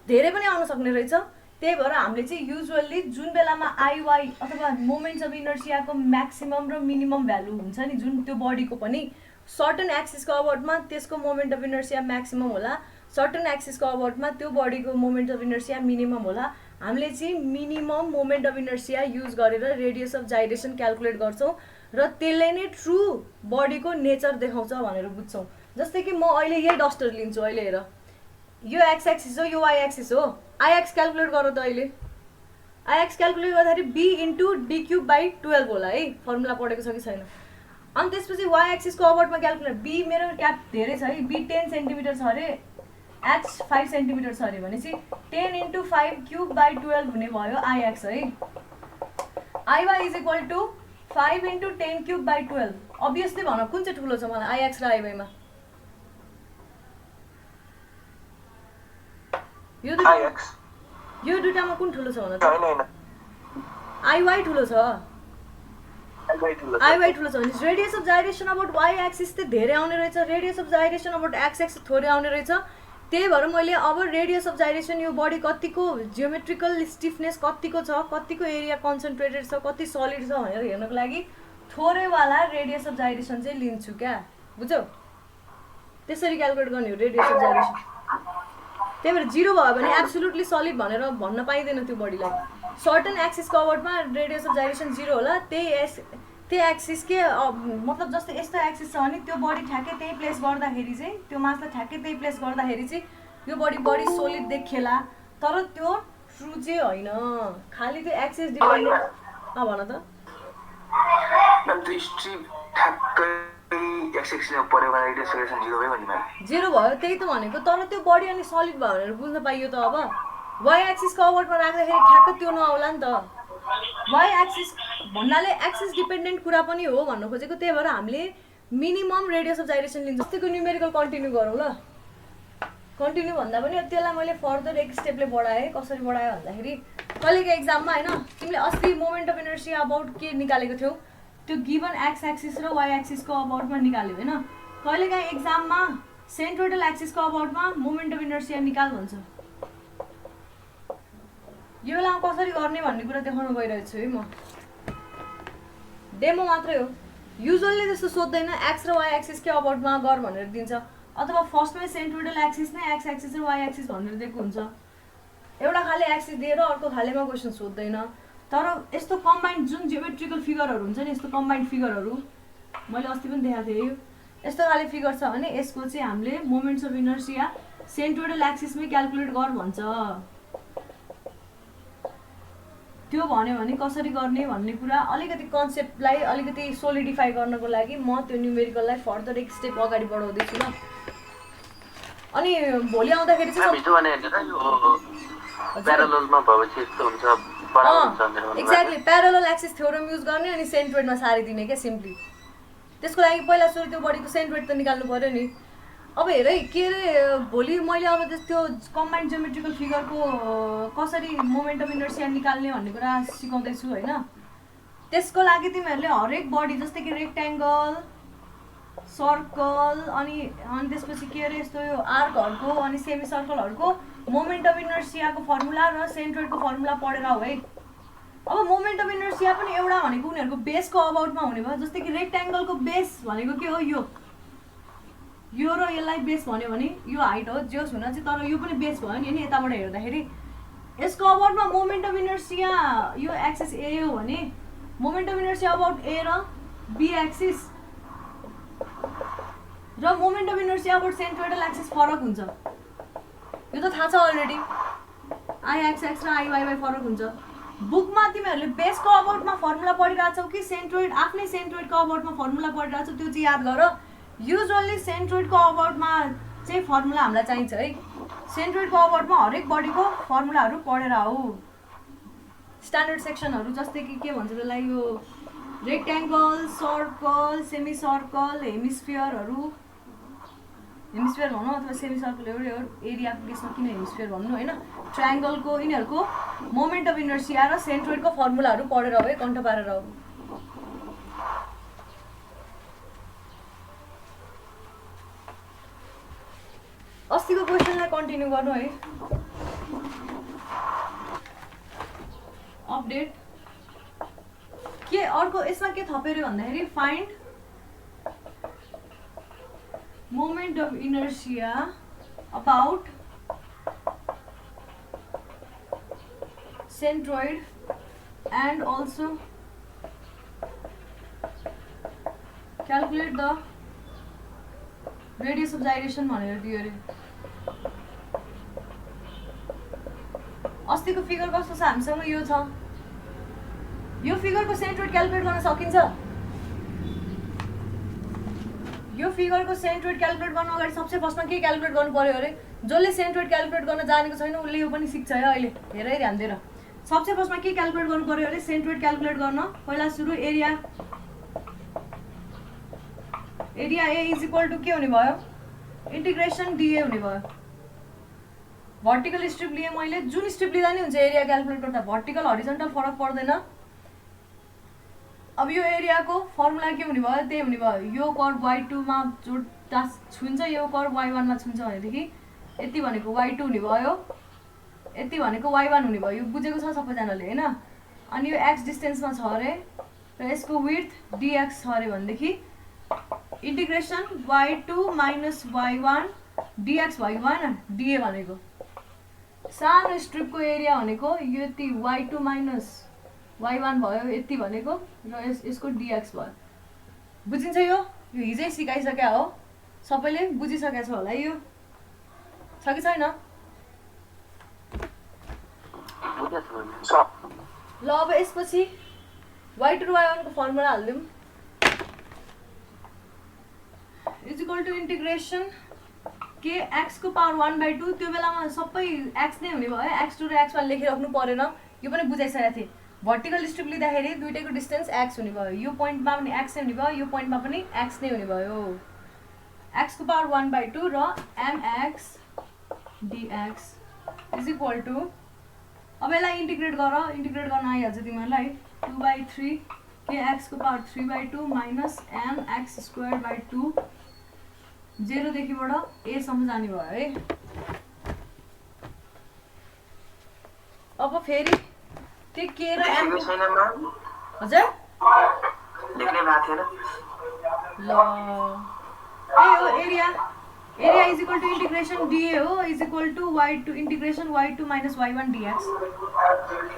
धेरै पनि आउन सक्ने रहेछ। त्यही भएर हामीले चाहिँ युजुअली जुन बेलामा आइवाई अथवा मोमेन्ट्स अफ इनर्सियाको म्याक्सिमम र मिनिमम भ्यालु हुन्छ नि जुन त्यो बडीको पनि, सर्टन एक्सिसको अबाउटमा त्यसको मोमेन्ट अफ इनर्सिया म्याक्सिमम होला, सर्टन एक्सिसको अबाउटमा त्यो बडीको मोमेन्ट अफ इनर्सिया मिनिमम होला। हामीले चाहिँ minimum moment of inertia use गरेर रेडियस अफ जाइरेसन क्याल्कुलेट गर्छौँ र त्यसले नै ट्रु बडीको नेचर देखाउँछ भनेर बुझ्छौँ। जस्तै कि म अहिले यही डस्टर लिन्छु, अहिले हेर यो एक्स एक्सिस हो, यो वाइ एक्सिस हो। आइएक्स क्याल्कुलेट गर त अहिले। आइएक्स क्याल्कुलेट गर्दाखेरि b into d cube by 12 होला है, फर्मुला पढेको छ कि छैन। अनि त्यसपछि वाइ एक्सिसको अबाउटमा क्याल्कुलेट, बी मेरो क्याप धेरै छ है, बी 10 सेन्टिमिटर छ अरे, एक्स 5 सेन्टिमिटर छ अरे भनेपछि 10 इन्टु 5 क्युब बाई 12 हुने भयो आइएक्स है। I y is equal to 5 into 10 cube by 12। Obviously भन कुन चाहिँ ठुलो छ मलाई, आइएक्स र आइवाईमा? यो दुईटामा कुन ठुलो छ भन त? आइवाई ठुलो छ। आइवाई ठुलो छ भने radius of gyration about y axis चाहिँ धेरै आउने रहेछ, radius of gyration about x axis थोरै आउने रहेछ। त्यही भएर मैले अब रेडियस अफ जाइरेसन यो बडी कतिको जियोमेट्रिकल स्टिफनेस कतिको छ, कतिको एरिया कन्सन्ट्रेटेड छ, कति सलिड छ भनेर हेर्नको लागि थोरैवाला रेडियस अफ जाइरेसन चाहिँ लिन्छु क्या, बुझ्यौ? त्यसरी क्याल्कुलेट गर्ने हो रेडियस अफ जाइरेसन। त्यही भएर 0 भयो भने एब्सोल्युटली सलिड भनेर भन्न पाइँदैन त्यो बडीलाई। सर्टन एक्सिसको अबाउटमा रेडियस अफ जाइरेसन 0 होला। त्यही एक्सिसकै मतलब जस्तै यस्तो एक्सिस छ भने त्यो बडी ठ्याक्कै त्यही प्लेस गर्दाखेरि चाहिँ, त्यो मासलाई ठ्याक्कै त्यही प्लेस गर्दाखेरि चाहिँ यो बडी सोलिड देखिएला, तर त्यो ट्रु चाहिँ होइन। खालि त्यो एक्सिस डिपेन्डेन्ट। भन त मैम त्यो स्ट्रिप ठ्याक्कै एक्स एक्सिसमा परेको कारण रेडियस अफ जाइरेसन 0 भयो नि मैम। 0 भयो, त्यही त भनेको। तर त्यो बडी अनि सलिड भयो भनेर बुझ्न पाइयो त। अब वाइ एक्सिसको अबाउटमा राख्दाखेरि ठ्याक्कै त्यो नआउला नि त। वाइ एक्सिस भन्नाले एक्सिस डिपेन्डेन्ट कुरा पनि हो भन्न खोजेको। त्यही भएर हामीले मिनिमम रेडियस अफ जाइरेसन लिन्छ। जस्तैको न्युमेरिकल कन्टिन्यू गरौँ ल। कन्टिन्यू भन्दा पनि त्यसलाई मैले फर्दर एक स्टेपले बढाएँ। कसरी बढाएँ भन्दाखेरि कहिलेको एक्जाममा होइन, तिमीले अस्ति मोमेन्ट अफ इनर्सिया अबाउट के निकालेको थियौ, त्यो गिभन एक्स एक्सिस र वाइ एक्सिसको अबाउटमा निकाल्यो होइन। कहिलेकाहीँ एक्जाममा सेन्ट्रोइडल एक्सिसको अबाउटमा मोमेन्ट अफ इनर्सिया निकाल भन्छ। यो बेलामा कसरी गर्ने भन्ने कुरा देखाउन गइरहेको छु है म। डेमो मात्रै हो। युजुअली त्यस्तो सोध्दैन, एक्स र वाइ एक्सिसकै अबाउटमा गर भनेर दिन्छ, अथवा फर्स्टमै सेन्ट्रोइडल एक्सिस नै एक्स एक्सिस र वाइ एक्सिस भनेर दिएको हुन्छ। एउटा खाले एक्सिस दिएर अर्को खालेमा क्वेसन सोध्दैन। तर यस्तो कम्बाइन्ड जुन जियोमेट्रिकल फिगरहरू हुन्छ नि, यस्तो कम्बाइन्ड फिगरहरू मैले अस्ति पनि देखाएको थिएँ। यस्तो खाले फिगर छ भने यसको चाहिँ हामीले मोमेन्ट्स अफ इनर्सिया सेन्ट्रोइडल एक्सिसमै क्याल्कुलेट गर भन्छ। त्यो भन्यो भने कसरी गर्ने भन्ने कुरा अलिकति कन्सेप्टलाई अलिकति सोलिडिफाई गर्नको लागि म त्यो न्युमेरिकललाई फर्दर एक स्टेप अगाडि बढाउँदैछु ल। अनि भोलि आउँदाखेरि चाहिँ exactly parallel axis theorem use गर्ने अनि सेन्ट्रोइडमा सारिदिने क्या सिम्पली। त्यसको लागि पहिला सुरु त्यो बडीको सेन्ट्रोइड त निकाल्नु पर्यो नि। अब हेर है के अरे भोलि मैले अब त्यो कम्बाइन्ड जियोमेट्रिकल फिगरको कसरी मोमेन्ट अफ इनर्सिया निकाल्ने भन्ने कुरा सिकाउँदैछु होइन। त्यसको लागि तिमीहरूले हरेक बडी जस्तै कि रेक्ट्याङ्गल, सर्कल अनि त्यसपछि के अरे यस्तो यो आर्कहरूको अनि सेमी सर्कलहरूको मोमेन्ट अफ इनर्सियाको फर्मुला र सेन्ट्रोइडको फर्मुला पढेर हो है। अब मोमेन्ट अफ इनर्सिया पनि एउटा भनेको उनीहरूको बेसको अबाउटमा हुने भयो। जस्तै कि रेक्ट्याङ्गलको बेस भनेको के हो, यो र यसलाई बेस भन्यो भने यो हाइट हो, जोस हुन चाहिँ, तर यो पनि बेस भयो नि यताबाट हेर्दाखेरि। यसको अबाउटमा मोमेन्ट अफ इनर्सिया यो एक्सिस ए हो भने moment of inertia about A र बी एक्सिस र moment of inertia about centroidal axis फरक हुन्छ। यो त थाहा छ अलरेडी, आइएक्सएक्स र आइवाईवाई फरक हुन्छ। बुकमा तिमीहरूले बेसको अबाउटमा फर्मुला पढिरहेछौ कि सेन्ट्रोइड आफ्नै सेन्ट्रोइडको अबाउटमा फर्मुला पढिरहेछौ त्यो चाहिँ याद गर। युजुअली सेन्ट्रोइडको अबाउटमा चाहिँ फर्मुला हामीलाई चाहिन्छ है। सेन्ट्रोइडको अबाउटमा हरेक बडीको फर्मुलाहरू पढेर हो। स्ट्यान्डर्ड सेक्सनहरू जस्तै कि के भन्छ त्यसलाई, यो रेक्ट्याङ्गल, सर्कल, सेमी सर्कल, हेमिस्फियरहरू, हेमिस्फियर भनौँ अथवा सेमी सर्कल एउटै हो, एरियाको केसमा किन हेमिस्फियर भन्नु होइन। ट्रायङ्गलको यिनीहरूको मोमेन्ट अफ इनर्सिया र सेन्ट्रोइडको फर्मुलाहरू पढेर हो है, कण्ठ पारेर हो। अस्तिको क्वेसनलाई कन्टिन्यू गर्नु है। अपडेट के अर्को यसमा के थपेर भन्दाखेरि find moment of inertia about centroid and also calculate the radius of gyration भनेर दियो रे। अस्तिको फिगर कस्तो छ हामीसँग यो छ। यो फिगरको सेन्ट्रोइड क्याल्कुलेट गर्न सकिन्छ। यो फिगरको सेन्ट्रोइड क्याल्कुलेट गर्न अगाडि सबसे फर्स्टमा के क्याल्कुलेट गर्नु पर्यो अरे। जसले सेन्ट्रोइड क्याल्कुलेट गर्न जानेको छैन उसले यो पनि सिक्छ है अहिले हेरै ध्यान दिएर। सबसे फर्स्टमा के क्याल्कुलेट गर्नु पर्यो अरे सेन्ट्रोइड क्याल्कुलेट गर्न पहिला सुरु area A is equal to के हुने भयो इन्टिग्रेसन डिए हुने भयो। भर्टिकल स्ट्रिप लिए मैले जुन स्ट्रिप लिँदा नि हुन्छ एरिया क्याल्कुलेट गर्दा भर्टिकल हरिजन्टल फरक पर्दैन। अब यो एरियाको फर्मुला के हुने भयो त्यही हुने भयो यो कर्व y2 मा जोड्दा छुन्छ यो कर्व y1 मा छुन्छ भनेदेखि यति भनेको y2 हुने भयो यति भनेको y1 हुने भयो। यो बुझेको छ सबैजनाले हैन। अनि यो x डिस्टेन्समा छ अरे र यसको विड्थ dx छ अरे भनेदेखि integration y2 minus y1 dx भयो भएन dA भनेको सानो स्ट्रिपको एरिया भनेको यो यति y2 माइनस y1 भयो यति भनेको र यसको dx भयो। बुझिन्छ यो हिजै सिकाइसक्या हो सबैले बुझिसकेको छ होला यो छ कि छैन। ल अब यसपछि y2 र y1 को फर्मुला हाल्दिउँ इज इक्वल टु इन्टिग्रेसन के x को पावर 1/2 त्यो बेलामा सबै x नै हुने भयो x2 र x1 लेखिराख्नु परेन यो पनि बुझाइसकेको थिएँ। भर्टिकल स्ट्रिप लिँदाखेरि दुईटैको डिस्टेन्स x हुने भयो यो पोइन्टमा पनि x नै हुने भयो यो पोइन्टमा पनि x नै हुने भयो x को पावर 1/2 र mx dx is equal to अब यसलाई इन्टिग्रेट गर्न आइहाल्छ तिमीहरूलाई 2/3 के x को पावर 3/2 माइनस mx²/2 0 देखिबाट a सम्म जाने भयो है। अब फेरि त्यो के र m छैन म्याम हजुर लेख्नै भएको थिएन। ल त्यही हो area is equal to integration dA हो is equal to y2 integration y2 minus y1 dx।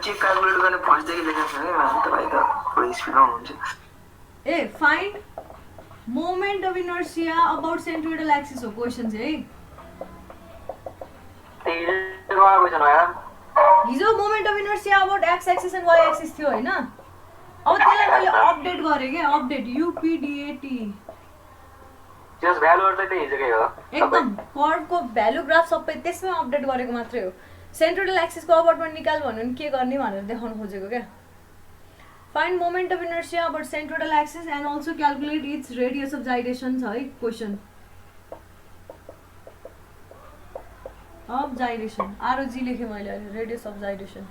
के क्याल्कुलेट गर्ने फर्स्टदेखि लेखेको छ नि म्याम तपाईँ त पुरै स्पिडमा हुनुहुन्छ। A find moment of inertia about centroidal axis हो क्वेसन चाहिँ हिजो moment of inertia about x axis and y axis थियो हैन। अब त्यसलाई मैले अपडेट गरे के अपडेट UPDAT जस भ्यालुहरु चाहिँ हिजोकै हो एकदम कर्वको भ्यालु ग्राफ सबै त्यसमै अपडेट गरेको मात्रै हो। सेन्ट्रोइडल एक्सिसको अबाउटमेन्ट निकाल भन्नु नि के गर्ने भनेर देखाउन खोजेको क्या। Find moment of inertia about centroidal axis and also calculate its radius of gyration छ है क्वेसन। अफ जाइरेसन ROG लेखेँ मैले अहिले रेडियस अफ जाइरेसन।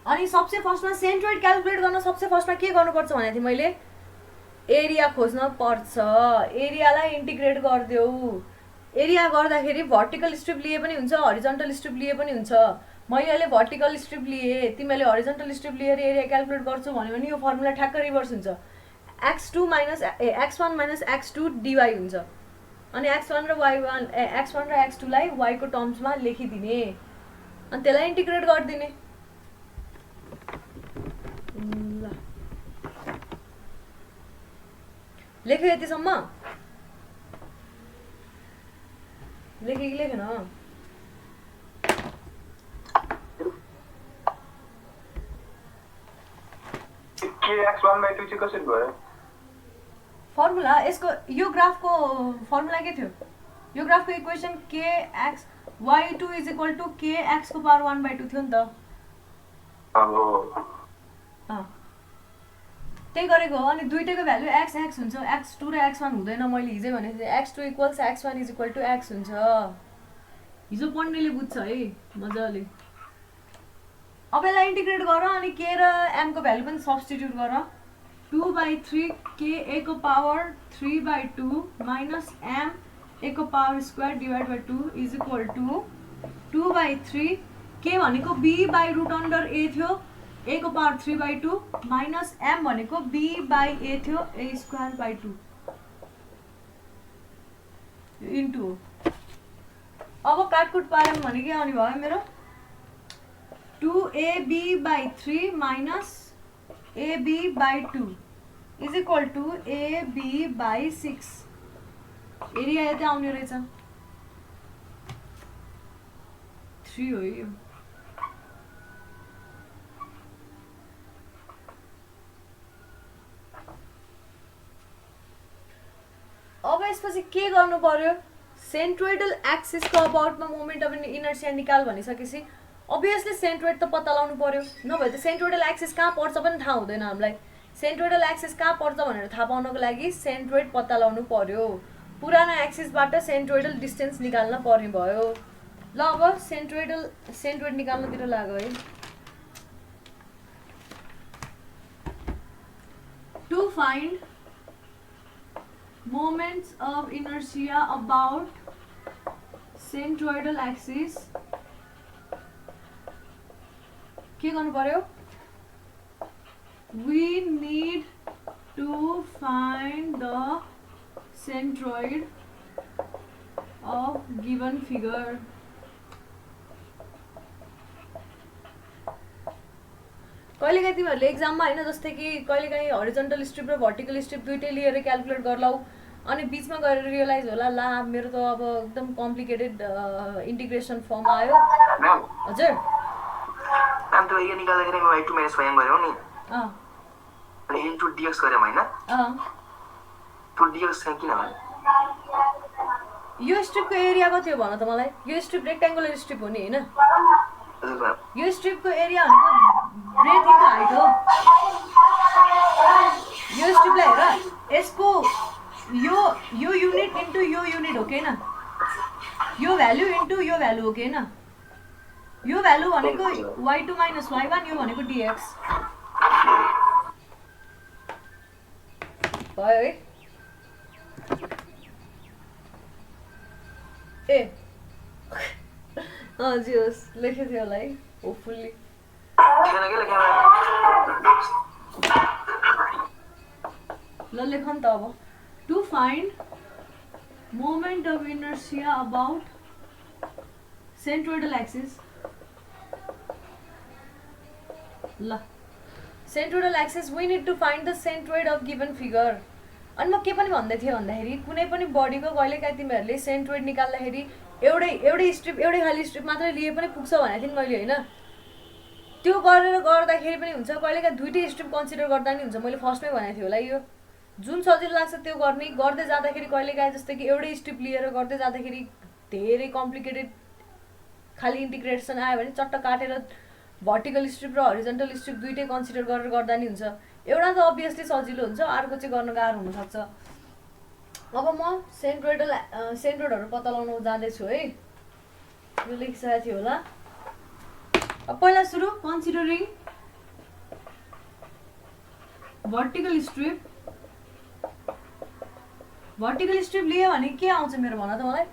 अनि सबसे फर्स्टमा सेन्ट्रोइड क्याल्कुलेट गर्न सबसे फर्स्टमा के गर्नुपर्छ भनेको थिएँ मैले एरिया खोज्न पर्छ। एरियालाई इन्टिग्रेट गरिदेऊ। एरिया गर्दाखेरि भर्टिकल स्ट्रिप लिए पनि हुन्छ हरिजन्टल स्ट्रिप लिए पनि हुन्छ। मैले अहिले भर्टिकल स्ट्रिप लिए तिमीले हरिजन्टल स्ट्रिप लिएर एरिया क्याल्कुलेट गर्छु भन्यो भने यो फर्मुला ठ्याक्क रिभर्स हुन्छ x1 माइनस x2 dy हुन्छ। अनि x1 र x2 लाई y को टर्म्समा लेखिदिने अनि त्यसलाई इन्टिग्रेट गरिदिने। ल लेख्यो यतिसम्म लेखेँ कि लेखेन x1/2 चाहिँ कसरी भयो फर्मुला यसको यो ग्राफको फर्मुला के थियो यो ग्राफको equation kx y2 is equal to kx को पावर 1/2 थियो नि त। अब त्यही गरेको हो। अनि दुईटैको भ्यालु x हुन्छ x2 र x1 हुँदैन। मैले हिजै भनेको थिएँ x2 equals x1 is equal to x हुन्छ। हिजो पढ्नेले बुझ्छ है मजाले। अब यसलाई इन्टिग्रेट गर अनि k र m को भ्यालु पनि सब्स्टिट्युट गर 2/3 k a को पावर 3/2 माइनस m a को power square divide by 2 is equal to 2/3 k भनेको b/√a थियो a को पावर 3/2 माइनस m भनेको b बाई a थियो a स्क्वायर बाई 2 इन्टु अब काटकुट पारम भने के आउने भयो मेरो 2ab by 3 minus ab by 2 is equal to ab by 6 area यतै आउने रहेछ 3 हो यो अब यसपछि के गर्नु पर्यो सेन्ट्रोइडल एक्सिसको अबाउटमा मोमेन्ट अफ इनर्सिया निकाल भनिसकेपछि अभियसली सेन्ट्रोइड त पत्ता लगाउनु पर्यो नभए त सेन्ट्रोइडल एक्सिस कहाँ पर्छ पनि थाहा हुँदैन हामीलाई सेन्ट्रोइडल एक्सिस कहाँ पर्छ भनेर थाहा पाउनको लागि सेन्ट्रोइड पत्ता लगाउनु पर्यो पुरानो एक्सिसबाट सेन्ट्रोइडल डिस्टेन्स निकाल्न पर्ने भयो ल अब सेन्ट्रोइड निकाल्नतिर लाग्यो है to find moments of inertia about centroidal axis के गर्नु पर्यो we need to find the centroid of given figure कहिलेकाहीँ तिमीहरूले एक्जाममा होइन जस्तै कि कहिलेकाहीँ हरिजन्टल स्ट्रिप र भर्टिकल स्ट्रिप दुइटै लिएर क्यालकुलेट गर्लाउ अनि बिचमा गएर रियलाइज होला ला मेरो त अब एकदम कम्प्लिकेटेड इन्टिग्रेसन फर्म आयो म्याम हजुर म्याम त्यो यो निकाल्दाखेरि म y2 माइनस y गऱ्यौ नि अनि इन्टु dx गऱ्यौ हैन त्यो dx चाहिँ किन भयो यो स्ट्रिपको एरिया कति हो भन त मलाई यो स्ट्रिप रेक्ट्याङ्गुलर स्ट्रिप हो नि हैन हजुर म्याम यो स्ट्रिपको एरिया भनेको ब्रेथ इन्टु हाइट हो यो स्ट्रिपलाई हेर यसको यो युनिट इन्टु यो युनिट हो कि हैन यो भ्यालु इन्टु यो भ्यालु हो कि हैन यो भ्यालु भनेको y2 माइनस y1 यो भनेको dx भयो है ए जी होस् लेखेको थियो होला है होपफुल्ली थिएन के लेख्यामा ल लेख न त अब to find moment of inertia about centroidal axis ल centroidal axis we need to find the centroid of given figure अनि म के पनि भन्दै थिएँ भन्दाखेरि कुनै पनि बडीको कहिलेकाहीँ तिमीहरूले सेन्ट्रोइड निकाल्दाखेरि एउटै स्ट्रिप एउटै खाली स्ट्रिप मात्रै लिए पनि पुग्छ भनेको थिएँ मैले होइन त्यो गरेर गर्दाखेरि पनि हुन्छ कहिलेकाहीँ दुइटै स्ट्रिप कन्सिडर गर्दा नि हुन्छ मैले फर्स्टमै भनेको थिएँ होला यो जुन सजिलो लाग्छ त्यो गर्ने गर्दै जाँदाखेरि कहिलेकाहीँ जस्तै कि एउटै स्ट्रिप लिएर गर्दै जाँदाखेरि धेरै कम्प्लिकेटेड खाली इन्टिग्रेसन आयो भने चट्ट काटेर भर्टिकल स्ट्रिप र हरिजन्टल स्ट्रिप दुइटै कन्सिडर गरेर गर्दा नि हुन्छ एउटा त अभियसली सजिलो हुन्छ अर्को चाहिँ गर्न गाह्रो हुनसक्छ अब म सेन्ट्रोइडहरू पत्ता लगाउन जाँदैछु है यो लेखिसकेको थियो होला अब पहिला सुरु कन्सिडरिङ भर्टिकल स्ट्रिप लियो भने के आउँछ मेरो भन त मलाई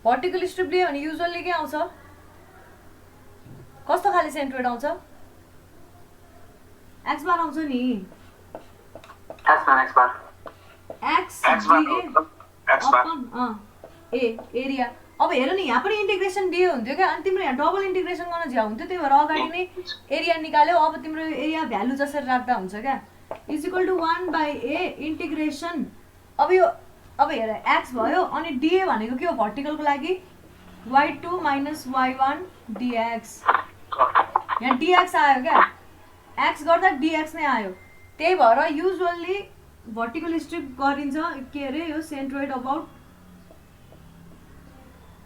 भर्टिकल स्ट्रिप लियो भने युजुअली के आउँछ कस्तो खाले सेन्ट्रोइड आउँछ एक्स बार आउँछ नि एरिया अब हेर नि यहाँ पनि इन्टिग्रेसन दिए हुन्थ्यो क्या अनि तिम्रो यहाँ डबल इन्टिग्रेसन गर्न झ्या हुन्थ्यो त्यही भएर अगाडि नै एरिया निकाल्यो अब तिम्रो एरिया भ्यालु जसरी राख्दा हुन्छ क्या is equal to 1/a integration अब हेर एक्स भयो अनि डिए भनेको के हो भर्टिकलको लागि y2 माइनस y1 dx यहाँ dx आयो क्या एक्स गर्दा dx नै आयो त्यही भएर युजुअली भर्टिकल स्ट्रिप गरिन्छ के अरे यो सेन्ट्रोइड अबाउट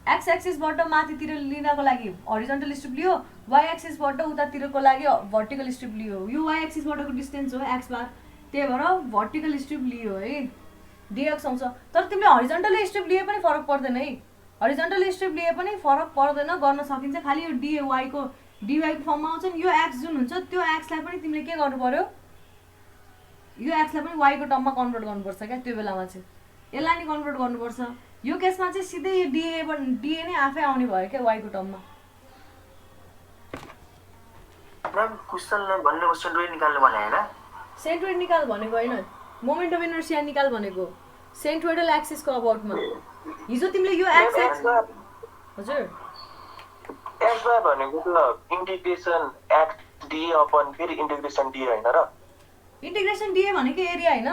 एक्स एक्सिसबाट माथितिर लिनको लागि हरिजन्टल स्ट्रिप लियो वाइ एक्सिसबाट उतातिरको लागि भर्टिकल स्ट्रिप लियो यो वाइ एक्सिसबाटको डिस्टेन्स हो एक्स बार त्यही भएर भर्टिकल स्ट्रिप लियो है डिएक्स आउँछ तर तिमीले हरिजन्टल स्ट्रिप लिए पनि फरक पर्दैन है हरिजन्टल स्ट्रिप लिए पनि फरक पर्दैन गर्न सकिन्छ खालि यो डिवाईको फर्ममा आउँछ नि यो एक्स जुन हुन्छ त्यो एक्सलाई पनि तिमीले के गर्नु पर्यो यो एक्सलाई पनि वाईको टर्ममा कन्भर्ट गर्नुपर्छ क्या त्यो बेलामा चाहिँ यसलाई नि कन्भर्ट गर्नुपर्छ यो केसमा चाहिँ सिधै यो डिए नै आफै आउने भयो क्या वाईको टर्ममा म्याम क्वेसनले भन्ने सेन्ट्रोइड निकाल्नु भने हैन सेन्ट्रोइड निकाल भनेको होइन मोमेन्ट अफ इनर्सिया निकाल भनेको सेन्ट्रोइडल एक्सिसको अबाउटमा हिजो तिमीले यो एक्सिस हजुर एक्स बार भनेको त इन्टिग्रेसन एक्स डी अपन फेरि इन्टिग्रेसन डी हैन र इन्टिग्रेसन डिए भनेको एरिया हैन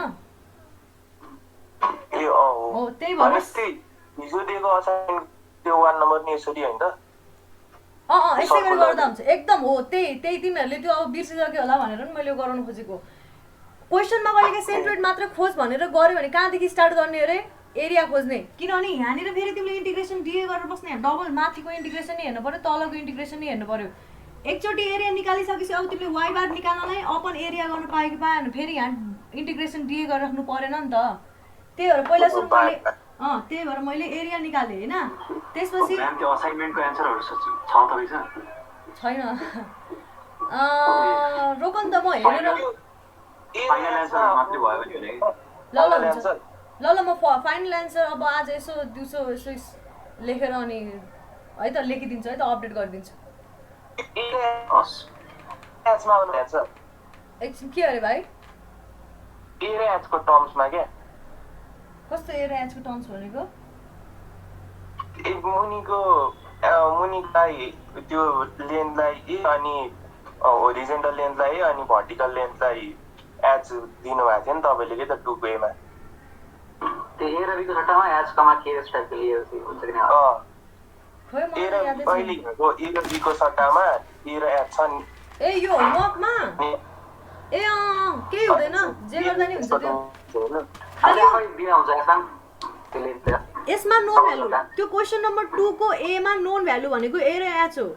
ए हो त्यही भएर हिजो दिएको असाइनमेन्ट त्यो 1 नम्बर नि यसरी हैन त यसै गरी गर्दा हुन्छ एकदम हो त्यही तिमीहरूले त्यो अब बिर्सिसक्यो होला भनेर नि मैले गराउन खोजेको क्वेसनमा कहिलेकाहीँ सेन्ट्रोइड मात्र खोज भनेर गऱ्यो भने कहाँदेखि स्टार्ट गर्ने अरे एरिया खोज्ने किनभने यहाँनिर फेरि तिमीले इन्टिग्रेसन डिए गरेर बस्ने डबल माथिको इन्टिग्रेसन नै हेर्नु पर्यो तलको इन्टिग्रेसन नै हेर्नु पर्यो एकचोटि एरिया निकालिसकेपछि अब तिमीले वाइ बार निकाल्नलाई अपन एरिया गर्नु पायो कि पाएन फेरि यहाँ इन्टिग्रेसन डिए गरेर राख्नु परेन नि त त्यही भएर पहिला सुरु मैले त्यही भएर मैले एरिया निकालेँ होइन त्यसपछि त्यो असाइनमेन्टको एन्सरहरू छ तपाईसँग छैन रोकन त म हेरेर फाइनल एन्सर मात्रै भयो भने ल म फाइनल एन्सर अब आज यसो दिउँसो यसो लेखेर अनि है त लेखिदिन्छु है त अपडेट गरिदिन्छु एकछिन के अरे भाइ एरियाजको टर्म्समा के कस्तो एरियाजको टर्म्स भनेको मुनिलाई त्यो लेन्थलाई ए अनि होरिजेन्टल लेन्थलाई अनि भर्टिकल लेन्थलाई एच दिनुभएको थियो नि तपाईँले के त 2 को एमा त्यो ए र बीको सट्टामा एच कमा के एस टाइपको लिएपछि हुन्छ कि नि खोइ मलाई यादै छैन अहिले ए र बीको सट्टामा ए र एच छ नि ए यो होमवर्कमा ए केही हुँदैन जे गर्दा नि हुन्छ त्यो खाली दिया हुन्छ यसमा नोन भ्यालु त्यो क्वेसन नम्बर 2 को ए मा नोन भ्यालु भनेको ए र एच हो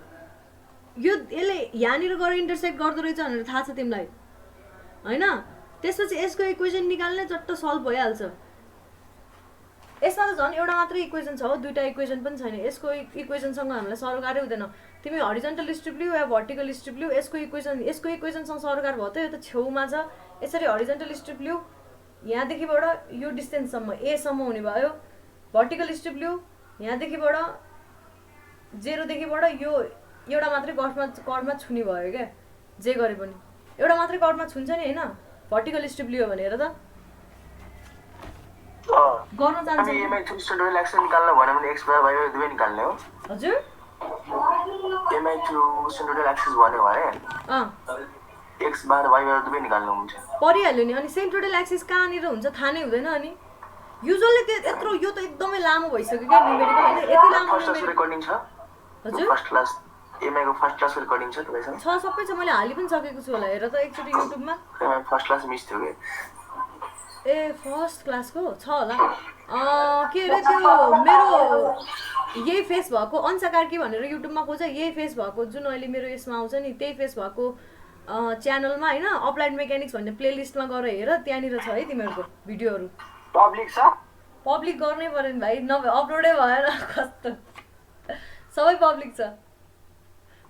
यो यसले यहाँनिर गएर इन्टरसेक्ट गर्दो रहेछ भनेर थाहा छ तिमीलाई हैन त्यसपछि यसको इक्वेसन निकाल्ने चट्ट सल्भ भइहाल्छ यसमा त झन् एउटा मात्रै इक्वेसन छ हो दुईटा इक्वेसन पनि छैन यसको इक्वेसनसँग हामीलाई सरकारै हुँदैन तिमी हरिजन्टल स्ट्रिप लिऊ या भर्टिकल स्ट्रिप लिऊ यसको इक्वेसनसँग सरकार भयो त यो त छेउमा छ यसरी हरिजन्टल स्ट्रिप लिऊ यहाँदेखिबाट यो डिस्टेन्ससम्म ए सम्म हुने भयो भर्टिकल स्ट्रिप लिऊ यहाँदेखिबाट 0 देखिबाट यो एउटा मात्रै कर्डमा छुने भयो क्या जे गरे पनि एउटा मात्रै कर्डमा छुन्छ नि हैन भर्टिकल स्ट्रिप लियो भने हेर त गर्न जान्छ हामी एमआई टु सेन्ट्रोइडल एक्सिस निकाल्न भन्यो भने एक्स बार वाइ दुवै निकाल्ने हो हजुर एमआई टु सेन्ट्रोइडल एक्सिस भन्यो भने एक्स बार वाइ दुवै निकाल्नु हुन्छ परिहाल्यो नि अनि सेन्ट्रोइडल एक्सिस कहाँनिर हुन्छ थाहा नै हुँदैन अनि युजुअली त्यत्रो यो त एकदमै लामो भइसक्यो क्या न्युमेरिकल हैन यति लामो फर्स्ट क्लास रेकर्डिङ छ हजुर फर्स्ट क्लास एमआई को फर्स्ट क्लास रेकर्डिङ छ तपाईसँग छ सबै छ मैले हालि पनि सकेको छु होला हेर त एकचोटि युट्युबमा एमआई फर्स्ट क्लास मिस थियो के ए फर्स्ट क्लासको छ होला के अरे त्यो मेरो यही फेस भएको अंशा कार्की भनेर युट्युबमा खोज यही फेस भएको जुन अहिले मेरो यसमा आउँछ नि त्यही फेस भएको च्यानलमा हैन अप्लाइड मेकानिक्स भन्ने प्लेलिस्टमा गएर हेर त्यहाँनिर छ है तिमीहरूको भिडियोहरू पब्लिक छ पब्लिक गर्नै पर्यो नि भाइ नभए अपलोडै भएन कस्तो सबै पब्लिक छ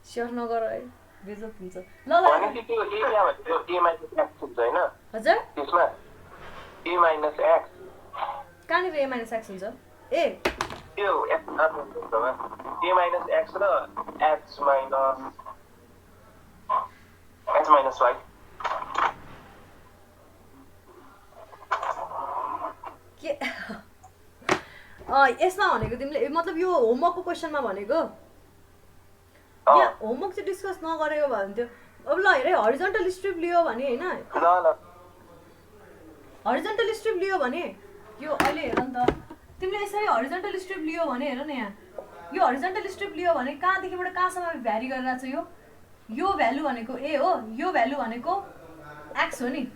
सेयर नगर है बेइज्जत हुन्छ ल भनेपछि त्यो एरिया भनेको a - x हुन्छ हैन हजुर त्यसमा a - x कहाँनिर a - x हुन्छ ए त्यो x हुन्छ a - x र x - y के यसमा भनेको तिमीले मतलब यो होमवर्कको क्वेसनमा भनेको यहाँ होमवर्क चाहिँ डिस्कस नगरेको भए हुन्थ्यो अब ल हेरे हरिजन्टल स्ट्रिप लियो भने हैन ल हरिजन्टल स्ट्रिप लियो भने यो अहिले हेर नि त तिमीले यसरी हरिजन्टल स्ट्रिप लियो भने हेर न यहाँ यो हरिजन्टल स्ट्रिप लियो भने कहाँदेखिबाट कहाँसम्म भ्यारी गरिरहेको छ यो भ्यालु भनेको ए हो यो भ्यालु भनेको एक्स हो नि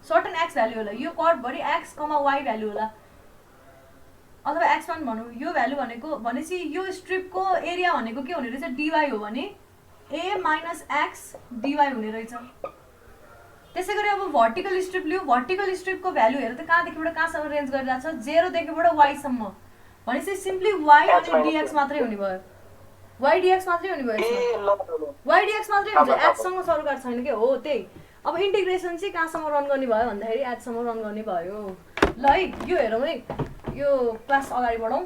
सर्टन एक्स भ्यालु होला यो कर्डभरि एक्स कमा वाइ भ्यालु होला अथवा x1 भनौँ यो भ्यालु भनेको भनेपछि यो स्ट्रिपको एरिया भनेको के हुने रहेछ dy हो भने a - x dy हुने रहेछ त्यसैगरी अब भर्टिकल स्ट्रिप लियो भर्टिकल स्ट्रिपको भ्यालु हेर त कहाँदेखिबाट कहाँसम्म रेन्ज गरिरहेको छ 0 देखिबाट y सम्म भनेपछि सिम्पली y अनि dx मात्रै हुने भयो y dx मात्रै हुने भयो y dx मात्रै हुन्छ x सँग सरकार छैन के हो त्यही अब इन्टिग्रेसन चाहिँ कहाँसम्म रन गर्ने भयो भन्दाखेरि h सम्म रन गर्ने भयो ल है यो हेरौँ है यो क्लास अगाडि बढौँ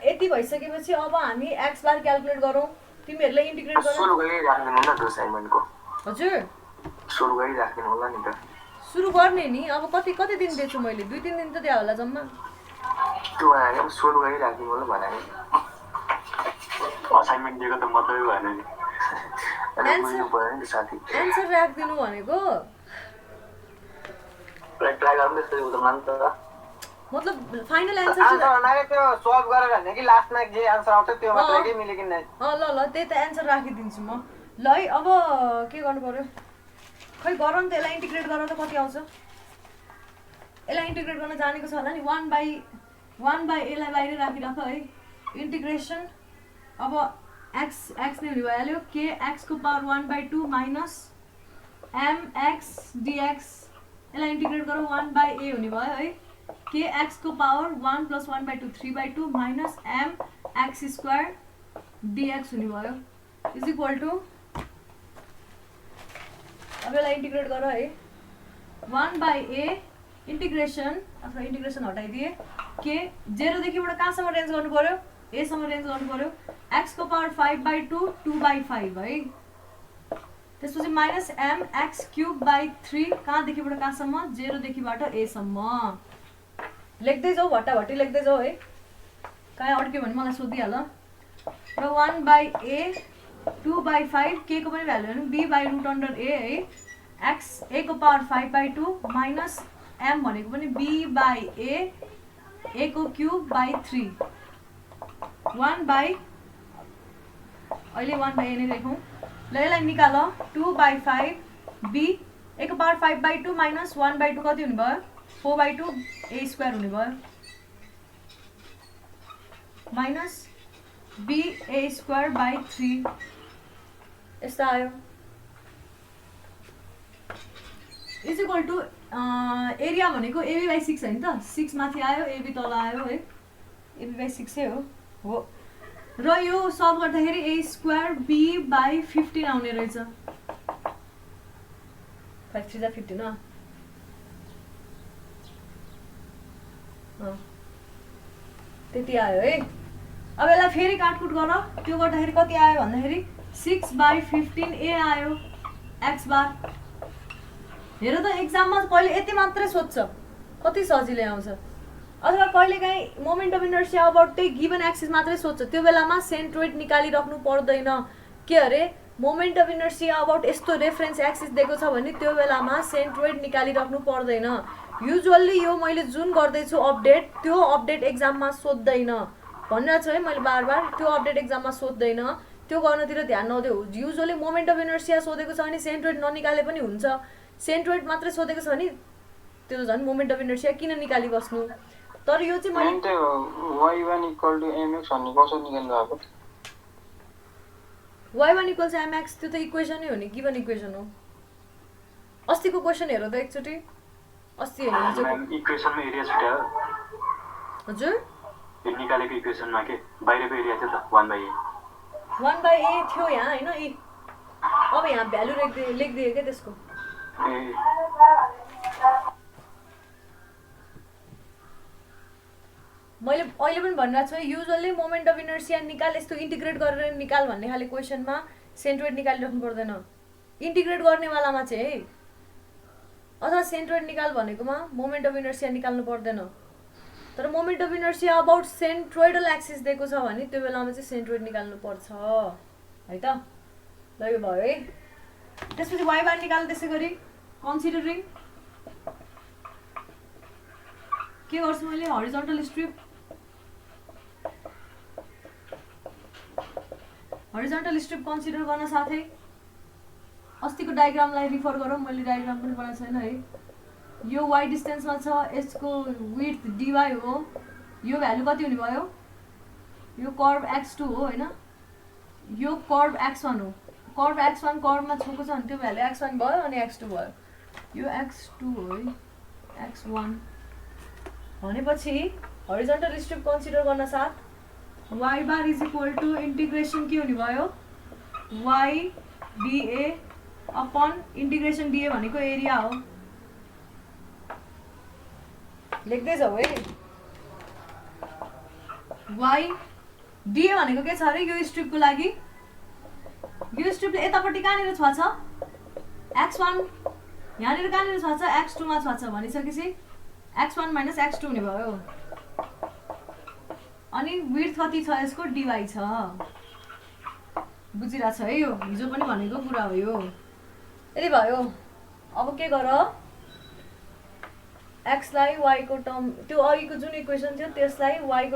यति भइसकेपछि अब हामी x बार क्याल्कुलेट गरौँ तिमीहरूले इन्टिग्रेट गर्न सुरु गरिराखिदिनु न त्यो असाइनमेन्टको हजुर सुरु गरिराखिदिनु होला नि त सुरु गर्ने नि अब कति दिन दिएछु मैले 2-3 दिन त दिए होला जम्मा त्यो भने सुरु गरिराखिदिनु होला भने असाइनमेन्ट दिएको त मतलबै भएन नि बुझ्नु पर्यो नि साथी एन्सर राख्दिनु भनेको ट्राई गर्नु त्यसरी हुँदैन नि त मतलब फाइनल एन्सर आन्सर बनाएर त्यो सल्भ गरेर हैन कि लास्टमा जे आन्सर आउँछ त्यो मात्रै के मिल्यो कि नै ल त्यही त एन्सर राखिदिन्छु म ल है अब के गर्नु पर्यो खै गरौँ त यसलाई इन्टिग्रेट गरेर त कति आउँछ यसलाई इन्टिग्रेट गर्न जानेको छ होला नि 1/a लाई बाहिर राखिराख है इन्टिग्रेसन अब x नै हुने भइहाल्यो k x को पावर 1/2 माइनस mx dx यसलाई इन्टिग्रेट गरौँ 1/a हुने भयो है k x को power 1 + 1/2 3/2 minus mx square dx हुने भयो इज इक्वल टु अब यसलाई इन्टिग्रेट गर है 1/a इन्टिग्रेसन अथवा इन्टिग्रेसन हटाइदिए के 0 देखिबाट कहाँसम्म रेन्ज गर्नु पर्यो a सम्म रेन्ज गर्नु पर्यो x को पावर 5/2 2/5 है त्यसपछि माइनस mx³ 3 कहाँदेखिबाट कहाँसम्म 0 देखिबाट a सम्म लेख्दै जाऊ भट्टाभट्टी लेख्दै जाऊ है कहाँ अड्क्यो भने मलाई सोधिहाल र 1/a 2/5 के को पनि भ्यालु हेर्नु b/√a है x a को पावर 5/2 माइनस m भनेको पनि b/a a को क्युब/3 1/, अहिले 1/a नै लेखौँ ल यसलाई निकाल 2/5 b a को पावर 5/2 माइनस 1/2 कति हुने भयो 4/2 a स्क्वायर हुने भयो माइनस b a स्क्वायर/3 यस्तो आयो इज इक्वल टु एरिया भनेको ab/6 हैन त 6 माथि आयो ab तल आयो है ab/6 हो र यो सल्भ गर्दाखेरि a स्क्वायर b/15 आउने रहेछ 5 3 15 त्यति आयो है अब यसलाई फेरि काटकुट गर त्यो गर्दाखेरि कति आयो भन्दाखेरि 6/15a आयो x बार हेर त एक्जाममा कहिले यति मात्रै सोध्छ कति सजिलै आउँछ अथवा कहिलेकाहीँ मोमेन्ट अफ इनर्सिया अबाउट त्यही गिभन एक्सिस मात्रै सोध्छ त्यो बेलामा सेन्ट्रोइड निकालिराख्नु पर्दैन के अरे मोमेन्ट अफ इनर्सिया अबाउट यस्तो रेफरेन्स एक्सिस दिएको छ भने त्यो बेलामा सेन्ट्रोइड निकालिराख्नु पर्दैन युजुअल्ली यो मैले जुन गर्दैछु अपडेट त्यो अपडेट एक्जाममा सोध्दैन भनिरहेको छु है मैले बार बार त्यो अपडेट एक्जाममा सोध्दैन त्यो गर्नतिर ध्यान नदेऊ युजुअली मोमेन्ट अफ इनर्सिया सोधेको छ भने सेन्ट्रोइड ननिकाले पनि हुन्छ सेन्ट्रोइड मात्रै सोधेको छ भने त्यो त झन् मोमेन्ट अफ इनर्सिया किन निकाली बस्नु तर यो चाहिँ मैले y1 = mx भन्ने कसरी निकाल्नु भएको y1 = mx त्यो त इक्वेसनै हो नि गिभन इक्वेसन हो अस्तिको क्वेसन हेरौ त एकचोटी अस्ति हेर्नु इक्वेसनमा एरिया छुट्यायो हजुर यो निकालेको इक्वेसनमा के बाहिरको एरिया थियो त 1/a 1/a थियो यहाँ हैन ए अब यहाँ भ्यालु लेख्दिए के त्यसको मैले अहिले पनि भनिरहेको छु युजुअली मोमेन्ट अफ इनर्सिया निकाल यस्तो इन्टिग्रेट गरेर निकाल भन्ने खाले क्वेसनमा सेन्ट्रोइड निकालिराख्नु पर्दैन इन्टिग्रेट गर्नेवालामा चाहिँ है अथवा सेन्ट्रोइड निकाल भनेकोमा मोमेन्ट अफ इनर्सिया निकाल्नु पर्दैन तर moment of inertia about centroidal axis दिएको छ भने त्यो बेलामा चाहिँ सेन्ट्रोइड निकाल्नु पर्छ है त ल यो भयो है त्यसपछि y बार निकाल्नु त्यसै गरी कन्सिडरिङ के गर्छु मैले हरिजन्टल स्ट्रिप कन्सिडर गर्न साथै अस्तिको डायग्रामलाई रिफर गरौँ मैले डायग्राम पनि बनाएको छैन है यो y डिस्टेन्समा छ यसको विड्थ dy हो यो भ्यालु कति हुने भयो यो कर्भ x2 हो हैन यो कर्भ x1 हो कर्भ x1 कर्भमा छोएको छ भने त्यो भ्यालु x1 भयो अनि x2 भयो यो x2 हो है x1 भनेपछि हरिजन्टल स्ट्रिप कन्सिडर गर्न साथ y bar is equal to integration के हुने भयो y dA upon integration dA भनेको एरिया हो लेख्दै जाऊ है y dA भनेको के छ अरे यो स्ट्रिपको लागि यो स्ट्रिपले यतापट्टि कहाँनिर छ x1 यहाँनिर कहाँनिर छ x2 मा छ भनिसकेपछि x1 माइनस x2 हुने भयो। अनि विड्थ कति छ यसको dy छ। बुझिरहेछ है यो हिजो पनि भनेको कुरा हो यो। यदि भयो अब के गर x लाई y को टर्म त्यो अघिको जुन इक्वेसन थियो त्यसलाई y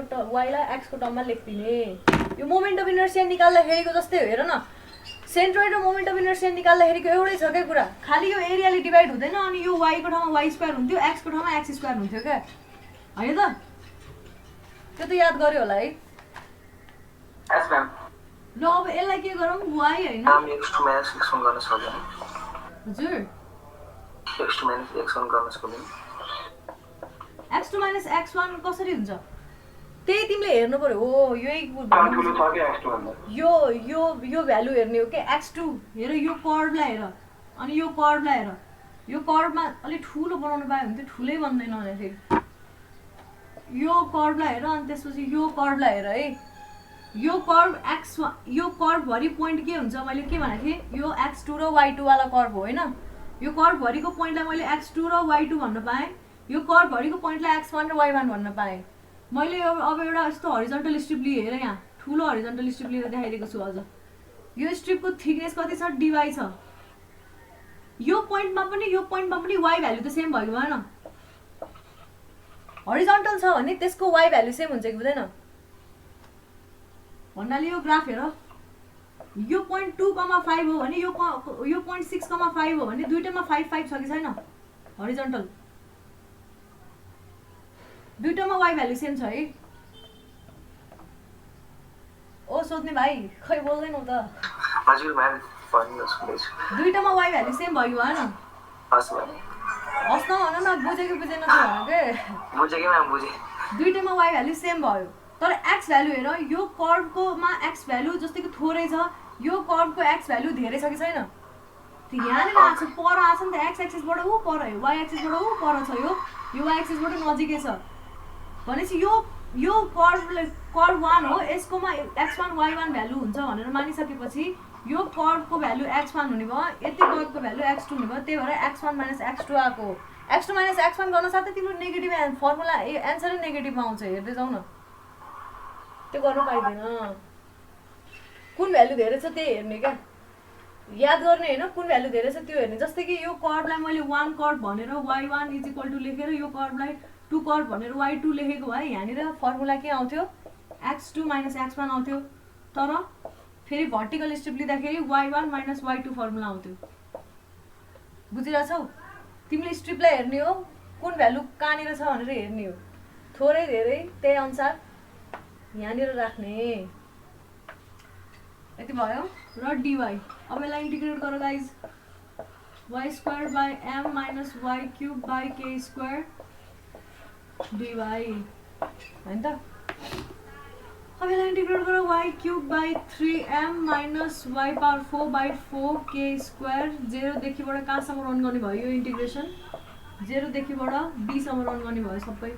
लाई x को टर्ममा लेख्दिने। यो मोमेन्ट अफ इनर्सिया निकाल्दाखेरिको जस्तै हो हेर न। सेन्ट्रोइड र मोमेन्ट अफ इनर्सिया निकाल्दाखेरिको एउटै छ क्या कुरा। खाली यो एरियाले डिभाइड हुँदैन अनि यो y को ठाउँमा y स्क्वायर हुन्थ्यो x को ठाउँमा x स्क्वायर हुन्थ्यो क्या हैन त। त्यो त याद गर्यो होला है। यस म्याम। ल अब यसलाई के गरौँ y हैन हम x2 - x1 गर्न सक्दैन। हजुर x2 - x1 गर्न सक्दैन। x2 माइनस x1 कसरी हुन्छ त्यही तिमीले हेर्नु पर्यो। हो यही ठुलो छ के x2 भन्दा यो यो यो भ्यालु हेर्ने हो के x2 हेर यो कर्वलाई हेर अनि यो कर्वलाई हेर। यो कर्वमा अलि ठुलो बनाउनु पायो भने त ठुलै बन्दैन भने फेरि यो कर्वलाई हेर अनि त्यसपछि यो कर्वलाई हेर है। यो कर्व x1 यो कर्व भरि पोइन्ट के हुन्छ मैले के भनेको थिएँ यो x2 र y2 वाला कर्व हो हैन। यो कर्व भरिको पोइन्टलाई मैले x2 र y2 भन्न पाएँ। यो कर्व भरिको पोइन्टलाई x1 र y1 भन्न पाएँ। मैले अब एउटा यस्तो हरिजन्टल स्ट्रिप लिएँ हेर यहाँ ठुलो हरिजन्टल स्ट्रिप लिएर देखाइदिएको छु अझ। यो स्ट्रिपको थिकनेस कति छ dy छ। यो पोइन्टमा पनि y भ्यालु त सेम भयो भएन। हरिजन्टल छ भने त्यसको y भ्यालु सेम हुन्छ कि हुँदैन भन्नाले यो ग्राफ हेर यो पोइन्ट 2,5 हो भने यो पोइन्ट 6,5 हो भने दुईटैमा 5 5 छ कि छैन हरिजन्टल। दुईटामा y भ्यालु सेम छ है। ओ सोध्ने भाइ खै बोल्दैनौ त। हजुर म्याम भन्नुहोस् प्लिज। दुईटामा y भ्यालु सेम भयो भएन। हस् म्याम। हस् न भन न बुझ्यो कि बुझेन त भन के। बुझेँ कि म्याम बुझेँ। दुईटामा y भ्यालु सेम भयो तर x भ्यालु हेर यो कर्वकोमा x भ्यालु जस्तै कि थोरै छ यो कर्वको x भ्यालु धेरै छ कि छैन। यहाँनिर आछ पर आछ नि त x एक्सिसबाट उ पर हो y एक्सिसबाट उ पर छ यो y एक्सिसबाट नजिकै छ भनेपछि यो कर्व 1 हो यसकोमा x1 y1 भ्यालु हुन्छ भनेर मानिसकेपछि यो कर्वको भ्यालु x1 हुने भयो यति कर्वको भ्यालु x2 हुने भयो। त्यही भएर x1 - x2 आको x2 - x1 गर्न साथै तिम्रो नेगेटिभ फर्मुला एन्सरै नेगेटिभमा आउँछ हेर्दै जाऊ न। त्यो गर्न पाइदैन कुन भ्यालु धेरै छ त्यही हेर्ने क्या याद गर्ने हैन कुन भ्यालु धेरै छ त्यो हेर्ने। जस्तै कि यो कर्वलाई मैले 1 कर्व भनेर y1 = लेखेर यो कर्वलाई 2 कर्व भनेर y2 लेखेको भए यहाँनिर फर्मुला के आउँथ्यो x2 - x1 आउँथ्यो तर फेरि भर्टिकल स्ट्रिप लिँदाखेरि y1 - y2 फर्मुला आउँथ्यो। बुझिरहेछौ तिमीले स्ट्रिपलाई हेर्ने हो कुन भ्यालु कहाँनिर छ भनेर हेर्ने हो थोरै धेरै त्यही अनुसार यहाँनिर राख्ने। यति भयो र dy अब यसलाई इन्टिग्रेट गर guys y² / m - y³ / k² dy हैन त। अब यसलाई इन्टिग्रेट गर y³ / 3m - y⁴/4 k² 0 देखिबाट कहाँसम्म रन गर्ने भयो यो इन्टिग्रेसन 0 देखिबाट b सम्म रन गर्ने भयो सबै।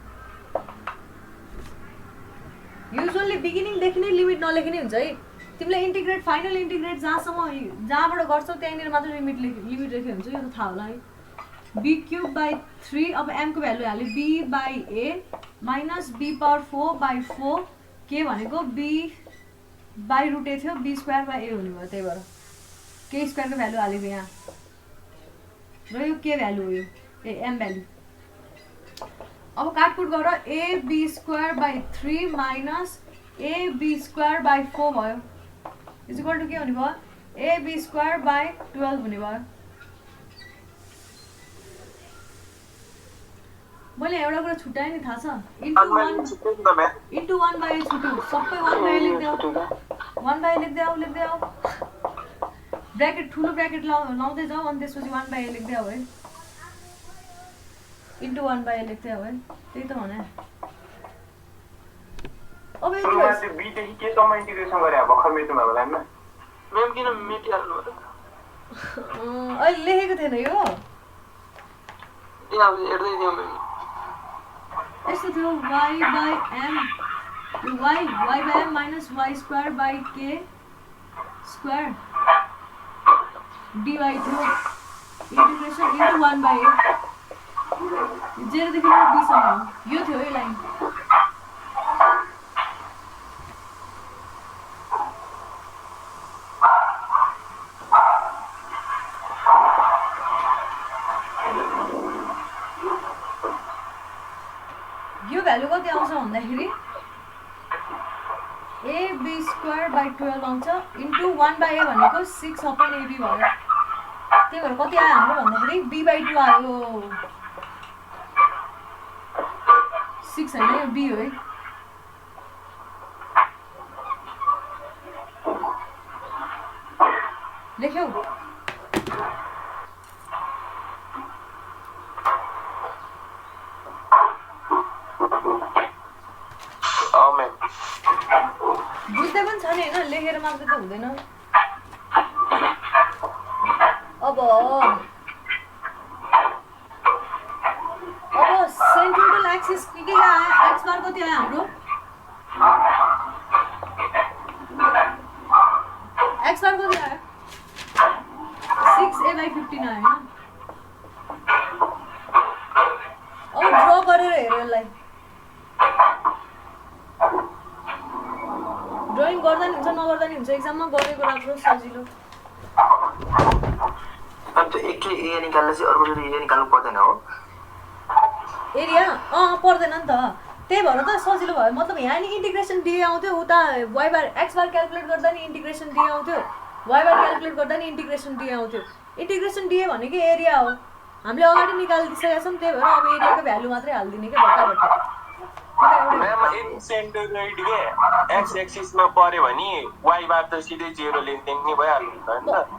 युजुअली बिगिनिङ देखि नै लिमिट नलेख्ने हुन्छ है। तिमीले इन्टिग्रेट फाइनल इन्टिग्रेट जहाँबाट गर्छौ त्यहीँनिर मात्र लिमिट लेखेको हुन्छ यो त थाहा होला है। b³ / 3 अब m को भ्यालु हाल्यो b/a - b⁴/4 के भनेको b/√a थियो b² / a हुने भयो त्यही भएर k² को भ्यालु हालेको यहाँ र यो के भ्यालु हो यो m भ्यालु। अब काटकुट गर ab² / 3 - ab² / 4 भयो इक्वल टु के हुने भयो ab² / 12 हुने भयो। मैले एउटा कुरा छुट्याएँ नि थाहा छ इन्टु 1/a छुट्यो सबै 1/a लेख्दै आऊ 1/a लेख्दै आऊ ब्र्याकेट ठुलो ब्र्याकेट लाउँदै जाऊ अनि त्यसपछि 1/a लेख्दै आऊ है इन्टु 1/a लेख्दै आऊ है त्यही त भने। अब बी देखि के सम्म इन्टिग्रेसन गरे भर्खर मेट्नु भएको लाइनमा म्याम किन मेटिहाल्नु भयो अहिले लेखेको थिएन यो ए अब हेर्दै दियौ म्याम यस्तो थियो y/m y/m - y² / k² dy थियो इन्टिग्रेसन इन्टु 1/a जेरोदेखि लिएर b सम्म यो थियो यो लाइन यो भ्यालु कति आउँछ भन्दाखेरि ab²/12 आउँछ इन्टु 1/a भनेको 6/ab भयो त्यही भएर कति आयो हाम्रो भन्दाखेरि b/2 आयो 6 होइन यो b हो है लेख्यौ बुझ्दै पनि छ नि होइन लेखेर मात्रै त हुँदैन अब सेन्ट्रोइडल एक्सिस के आयो एक्स बार कति आयो हाम्रो एक्स बार कति आयो 6a/15 आयो होइन अब ड्र गरेर हेर यसलाई ड्रइङ गर्दा नि हुन्छ नगर्दा नि हुन्छ एक्जाममा गरेको राम्रो सजिलो अन्त एकै एरिया निकाल्दा चाहिँ अर्को फेरि एरिया निकाल्नु पर्दैन हो एरिया पर्दैन नि त त्यही भएर त सजिलो भयो मतलब यहाँ नि इन्टिग्रेसन डिए आउँथ्यो उता y bar x bar calculate गर्दा नि इन्टिग्रेसन डिए आउँथ्यो वाइ बार क्याल्कुलेट गर्दा नि इन्टिग्रेसन डिए आउँथ्यो इन्टिग्रेसन डिए भनेको एरिया हो हामीले अगाडि निकालिदिइसकेका छौँ त्यही भएर अब एरियाको भ्यालु मात्रै हालिदिने क्या भट्टाभट्टी म्याम यदि सेन्ट्रोइड के एक्स एक्सिसमा पर्यो भने वाइ बार त सिधै 0 लेख्दै नि भइहाल्यो नि त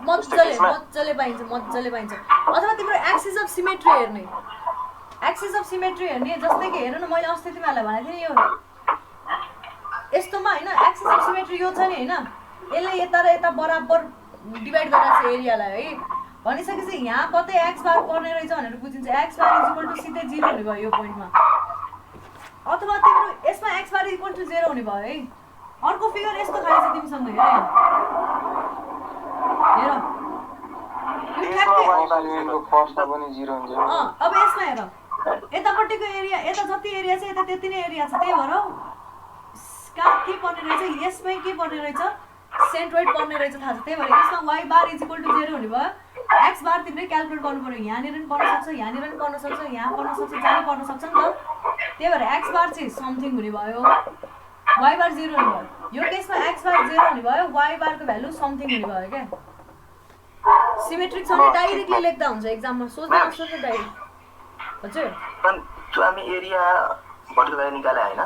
मजाले पाइन्छ अथवा तिम्रो एक्सिस अफ सिमेट्री हेर्ने एक्सिस अफ सिमेट्री हेर्ने जस्तै कि हेर न मैले अस्ति तिमीहरूलाई भनेको थिएँ नि यो यस्तोमा होइन एक्सिस अफ सिमेट्री यो छ नि होइन यसले यता र यता बराबर डिभाइड गरेर छ एरियालाई है भनिसकेपछि यहाँ कतै एक्स बार पर्ने रहेछ भनेर बुझिन्छ एक्स बार इक्वल टु सिधै 0 हुने भयो यो पोइन्टमा अथवा तिम्रो यसमा एक्स बार इक्वल टु 0 हुने भयो है अर्को फिगर यस्तो खाले छ तिमीसँग हेर अब यसमा हेर यतापट्टिको एरिया यता जति एरिया छ यता त्यति नै एरिया छ त्यही भएर कहाँ के पर्ने रहेछ यसमै के पर्ने रहेछ सेन्ट्रोइड पर्ने रहेछ थाहा छ त्यही भएर यसमा y bar is equal to 0 हुने भयो एक्स बार तिमीले क्याल्कुलेट गर्नु पर्यो यहाँनिर पनि पर्न सक्छ यहाँनिर पनि पर्न सक्छ यहाँ पर्न सक्छ जहाँ पर्न सक्छ नि त त्यही भएर एक्स बार चाहिँ समथिङ हुने भयो वाइ बार 0 हुने भयो यो केसमा एक्स बार 0 हुने भयो वाइ बारको भ्यालु समथिङ हुने भयो क्या सिमेट्रिक छ भने डाइरेक्टली लेख्दा हुन्छ एक्जाममा सोच्दै नसोच्दै डाइरेक्ट हजुर त्यो हामी एरिया भर्टिकल निकाले हैन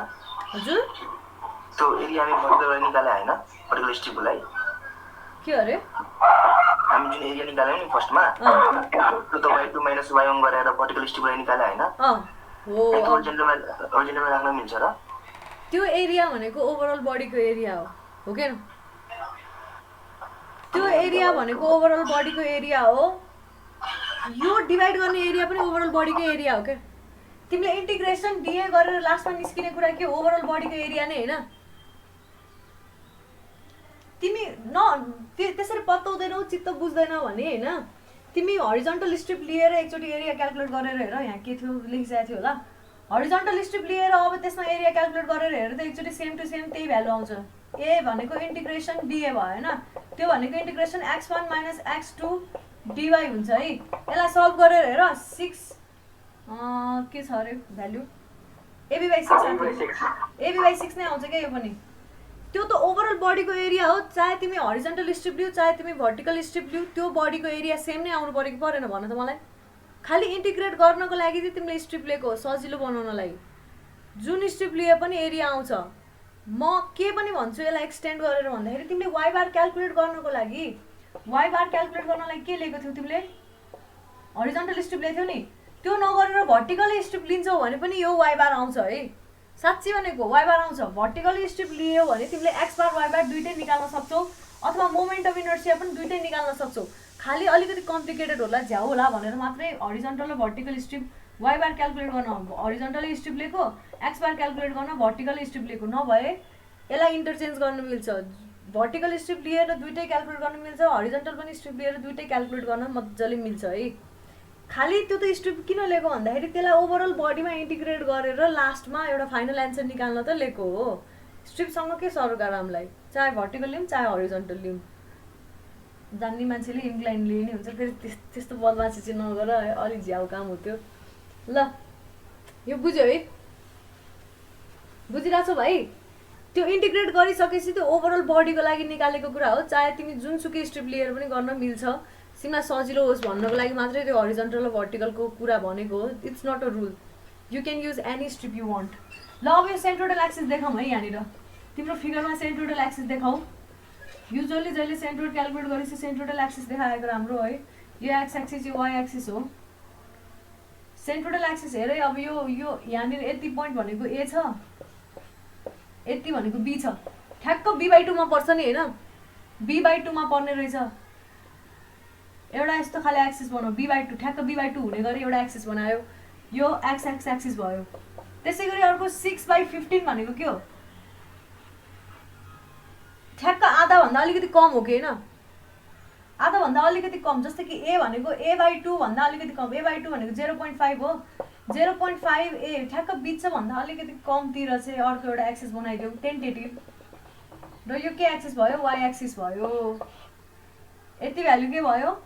हजुर त्यो एरिया हामी भर्टिकल निकाले हैन भर्टिकल स्ट्रिपलाई के अरे हामी जुन एरिया निकाल्यौ नि फर्स्टमा त्यो त y2 - y1 गरेर भर्टिकल स्ट्रिपलाई निकाले हैन हो ओरिजिनलमा राख्न मिल्छ र त्यो एरिया भनेको ओभरअल बडीको एरिया हो के त्यो एरिया भनेको ओभरअल बडीको एरिया हो यो डिभाइड गर्ने एरिया पनि ओभरअल बडीको एरिया हो क्या तिमीले इन्टिग्रेसन डिए गरेर लास्टमा निस्किने कुरा के ओभरअल बडीको एरिया नै हैन तिमी त्यसरी पत्ताउँदैनौ चित्त बुझ्दैनौ भने हैन तिमी हरिजन्टल स्ट्रिप लिएर एकचोटि एरिया क्याल्कुलेट गरेर हेर यहाँ के थियो लेखिसकेको थियो होला हरिजन्टल स्ट्रिप लिएर अब त्यसमा एरिया क्याल्कुलेट गरेर हेर त एकचोटि सेम टु सेम त्यही भ्यालु आउँछ ए भनेको इन्टिग्रेसन डिए भयो हैन त्यो भनेको इन्टिग्रेसन x1 - x2 dy हुन्छ है यसलाई सल्भ गरेर हेर 6 के छ अरे भ्यालु ab/6 ab/6 नै आउँछ क्या यो पनि त्यो त ओभरअल बडीको एरिया हो चाहे तिमी हरिजन्टल स्ट्रिप लिऊ चाहे तिमी भर्टिकल स्ट्रिप लिऊ त्यो बडीको एरिया सेम नै आउनु पर्यो कि परेन भन त मलाई खाली इन्टिग्रेट गर्नको लागि चाहिँ तिमीले स्ट्रिप लिएको हो सजिलो बनाउनलाई जुन स्ट्रिप लिए पनि एरिया आउँछ म के पनि भन्छु यसलाई एक्सटेन्ड गरेर भन्दाखेरि तिमीले वाइ बार क्याल्कुलेट गर्नको लागि वाइ बार क्याल्कुलेट गर्नलाई के लिएको थियौ तिमीले हरिजन्टल स्ट्रिप लिएको थियौ नि त्यो नगरेर भर्टिकल स्ट्रिप लिन्छौ भने पनि यो वाइ बार आउँछ है साच्चै भनेको वाइ बार आउँछ भर्टिकल स्ट्रिप लियो भने तिमीले एक्स बार वाइ बार दुईटै निकाल्न सक्छौ अथवा मोमेन्ट अफ इनर्सिया पनि दुईटै निकाल्न सक्छौ खाली अलिकति कम्प्लिकेटेड होला झ्याउ होला भनेर मात्रै हरिजन्टल र vertical strip y bar calculate गर्न हरिजन्टल स्ट्रिप लिएको एक्स बार क्याल्कुलेट गर्न भर्टिकल स्ट्रिप लिएको नभए यसलाई इन्टरचेन्ज गर्न मिल्छ भर्टिकल स्ट्रिप लिएर दुइटै क्याल्कुलेट गर्न मिल्छ, हरिजन्टल पनि स्ट्रिप लिएर दुइटै क्याल्कुलेट गर्न मजाले मिल्छ है। खालि त्यो त स्ट्रिप किन लिएको भन्दाखेरि त्यसलाई ओभरअल बडीमा इन्टिग्रेट गरेर लास्टमा एउटा फाइनल एन्सर निकाल्न त लिएको हो। स्ट्रिपसँग के सरकार हामीलाई, चाहे भर्टिकल लिउँ चाहे हरिजन्टल लिउँ। जान्ने मान्छेले इन्क्लाइन लिने हुन्छ, फेरि त्यस्तो बदमासी चाहिँ नगर, अलिक झ्याउ काम हो त्यो। ल यो बुझ्यो है, बुझिरहेछौ भाइ? त्यो इन्टिग्रेट गरिसकेपछि त्यो ओभरअल बडीको लागि निकालेको कुरा हो। चाहे तिमी जुनसुकै स्ट्रिप लिएर पनि गर्न मिल्छ, तिमीलाई सजिलो होस् भन्नको लागि मात्रै त्यो हरिजन्टल र भर्टिकलको कुरा भनेको हो। It's not a rule, you can use any strip you want. ल अब यो सेन्ट्रोइडल एक्सिस देखाउँ है। यहाँनिर तिम्रो फिगरमा सेन्ट्रोइडल एक्सिस देखाऊ। युजुअली जहिले सेन्ट्रोइड क्यालकुलेट गरेपछि सेन्ट्रोइडल एक्सिस देखाएको राम्रो है। यो एक्स एक्सिस, यो वाइ एक्सिस हो। सेन्ट्रोइडल एक्सिस हेर है। अब यो यहाँनिर यति पोइन्ट भनेको ए छ, यति भनेको बी छ, ठ्याक्क b/2 मा पर्छ नि होइन, b/2 मा पर्ने रहेछ। एउटा यस्तो खाले एक्सिस बनाऊ, b/2 ठ्याक्क b/2 हुने गरी एउटा एक्सिस बनायो, यो एक्स एक्स एक्सिस भयो। त्यसै गरी अर्को 6/15 भनेको के हो, ठ्याक्क आधाभन्दा अलिकति कम हो कि होइन, आधाभन्दा अलिकति कम। जस्तै कि ए भनेको a/2 भन्दा अलिकति कम, a/2 भनेको 0.5 हो, 0.5 ए ठ्याक्क बिच भन्दा अलिकति कमतिर चाहिँ अर्को एउटा एक्सिस बनाइदेऊ टेन्टेटिभ। र यो के एक्सिस भयो, वाइ एक्सिस भयो। यति भ्यालु के भयो,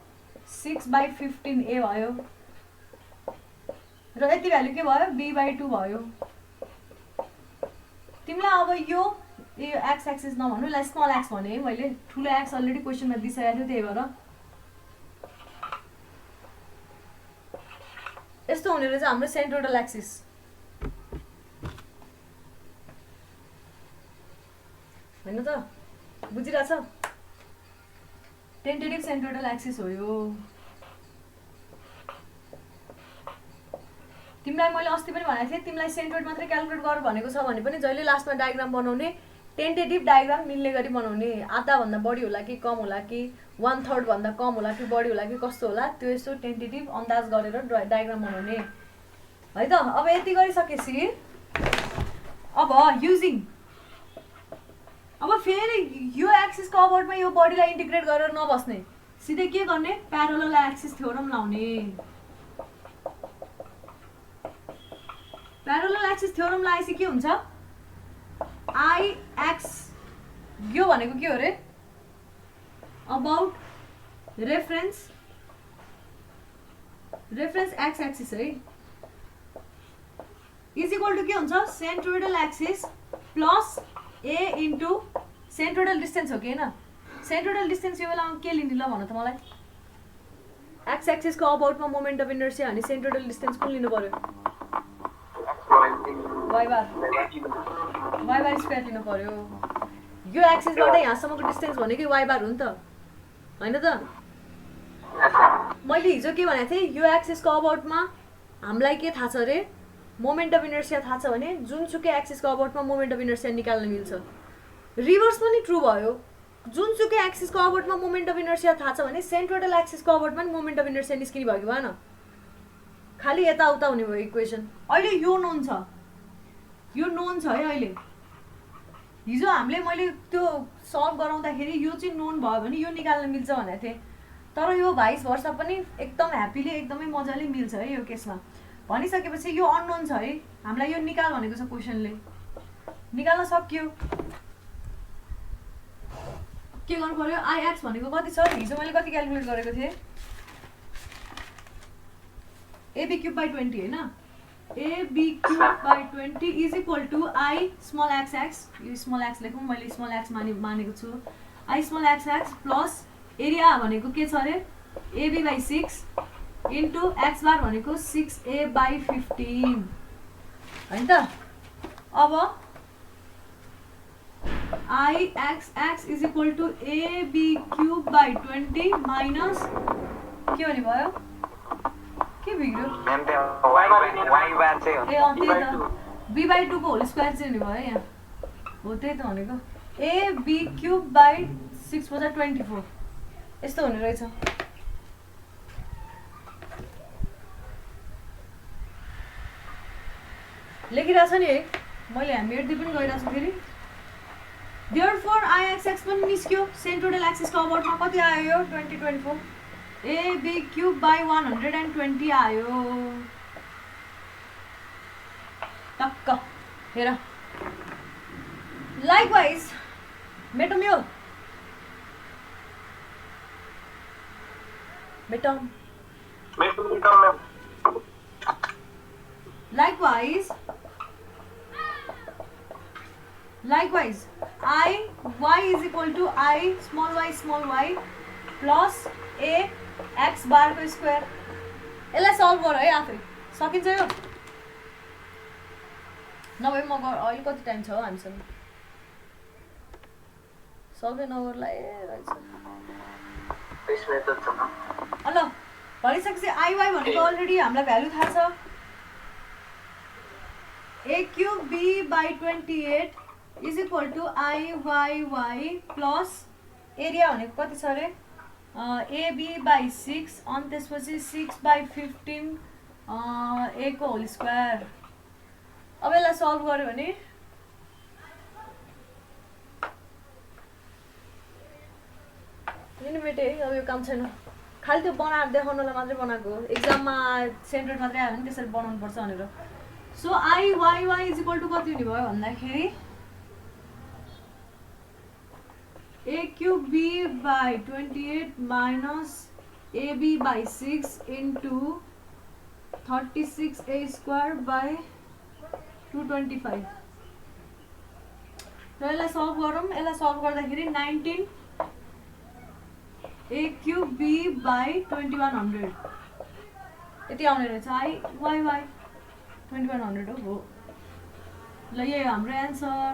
6/15 ए भयो, र यति भ्यालु के भयो, b/2 भयो। तिमीलाई अब यो एक्स एक्सिस नभन्नु, यसलाई स्मल एक्स भने है मैले, ठुलो एक्स अलरेडी क्वेसनमा दिइसकेको थियो, त्यही भएर यस्तो हुने रहेछ हाम्रो सेन्ट्रोइडल एक्सिस। होइन त, बुझिरहेछ? टेन्टेटिभ सेन्ट्रोइडल एक्सिस हो यो। तिमीलाई मैले अस्ति पनि भनेको थिएँ, तिमीलाई सेन्ट्रोइड मात्रै क्यालकुलेट गर भनेको छ भने पनि जहिले लास्टमा डायग्राम बनाउने टेन्टेटिभ डायग्राम मिल्ने गरी बनाउने। आधाभन्दा बढी होला कि कम होला कि 1/3 भन्दा कम होला कि बढी होला कि कस्तो होला, त्यो यसो टेन्टेटिभ अन्दाज गरेर डायग्राम बनाउने है त। अब यति गरिसकेपछि अब युजिङ, अब फेरि यो एक्सिसको अबाउटमा यो बडीलाई इन्टिग्रेट गरेर नबस्ने, सिधै के गर्ने, प्यारलल एक्सिस थ्योरम लाउने। प्यारलल एक्सिस थ्योरम लगाएपछि के हुन्छ, आई एक्स, यो भनेको के हो रे, अबाउट रेफरेन्स एक्स एक्सिस है, इज इक्वल टु के हुन्छ, सेन्ट्रोइडल axis plus a into सेन्ट्रोइडल distance हो कि होइन। सेन्ट्रोइडल डिस्टेन्स यो बेलामा के लिने ल भन त मलाई। एक्स एक्सिसको अबाउटमा मोमेन्ट अफ इनर्सिया अनि सेन्ट्रोइडल डिस्टेन्स कुन लिनु पर्यो, वाइ बार स्क्वायर लिनु पर्यो। यो एक्सिसबाट यहाँसम्मको डिस्टेन्स भनेकै वाइ बार हो नि त, होइन त? मैले हिजो के भनेको थिएँ, यो एक्सिसको अबाउटमा हामीलाई के थाहा छ अरे, मोमेन्ट अफ इनर्सिया थाहा छ भने जुनसुकै एक्सिसको अबाउटमा मोमेन्ट अफ इनर्सिया निकाल्न मिल्छ। रिभर्स पनि ट्रु भयो, जुनसुकै एक्सिसको अबाउटमा मोमेन्ट अफ इनर्सिया थाहा छ भने सेन्ट्रोइडल एक्सिसको अबाउटमा पनि मोमेन्ट अफ इनर्सिया निस्किने भयो कि भएन, खालि यताउता हुने भयो इक्वेसन। अहिले यो नोन छ, यो नोन छ है अहिले। हिजो हामीले मैले त्यो सल्भ गराउँदाखेरि यो चाहिँ नोन भयो भने यो निकाल्न मिल्छ भनेको थिएँ, तर यो भाइस भर्सा पनि एकदम ह्याप्पीले एकदमै मजाले मिल्छ है यो केसमा। भनिसकेपछि यो अननोन छ है, हामीलाई यो निकाल भनेको छ क्वेसनले, निकाल्न सक्यो। के गर्नु पर्यो, आई एक्स भनेको कति छ, हिजो मैले कति क्यालकुलेट गरेको थिएँ, ab³/20 होइन, ab³/20 is equal to I small x x, यो स्मल एक्स लेखौँ, मैले स्मल एक्स मानेको छु, I small x x plus area भनेको के छ अरे, ab/6 इन्टु एक्स बार भनेको 6a/15 होइन त। अब I x x is equal to ab³/20 minus के भने भयो, के बिग्रियो, b/2 को होल स्क्वायर चाहिँ हुने भयो यहाँ हो, त्यही त भनेको। ab³/6 + 24 यस्तो हुने रहेछ। लेखिरहेको छ नि है, मैले हामी हेर्दै पनि गइरहेको छु। फेरि Therefore Ixx पनि निस्क्यो सेन्ट्रोइडल एक्सिसको अबाउटमा कति आयो यो 2024 AB क्यूब बाई 120 आयो टक्क हेर लाइकवाइज मेटम यो मेटम likewise I y is equal to I small y plus a x bar को स्क्वायर यसलाई सल्भ गर है आफै सकिन्छ यो नभए म अहिले कति टाइम छ हामीसँग सबै नगरला रहेछ ल भनिसकेपछि आई वाई भनेको अलरेडी हामीलाई भ्यालु थाहा छ a cube b by 28 is equal to I y plus area भनेको कति छ अरे ab by 6 अनि त्यसपछि 6 by 15 a को होल स्क्वायर अब यसलाई सल्भ गर्यो भने युनिमेट है अब यो काम छैन खालि त्यो बनाएर देखाउनलाई मात्रै बनाएको एक्जाममा सेन्ट्रोइड मात्रै आयो भने त्यसरी बनाउनु पर्छ भनेर so I y y is equal to कति हुने भयो भन्दाखेरि a cube b by 28 minus ab by 6 into 36a square by 225 र यसलाई सल्भ गरौँ यसलाई सल्भ गर्दाखेरि 19 a cube b by 2100 यति आउने रहेछ आई वाई वाई 2100 हो ल यही हो हाम्रो एन्सर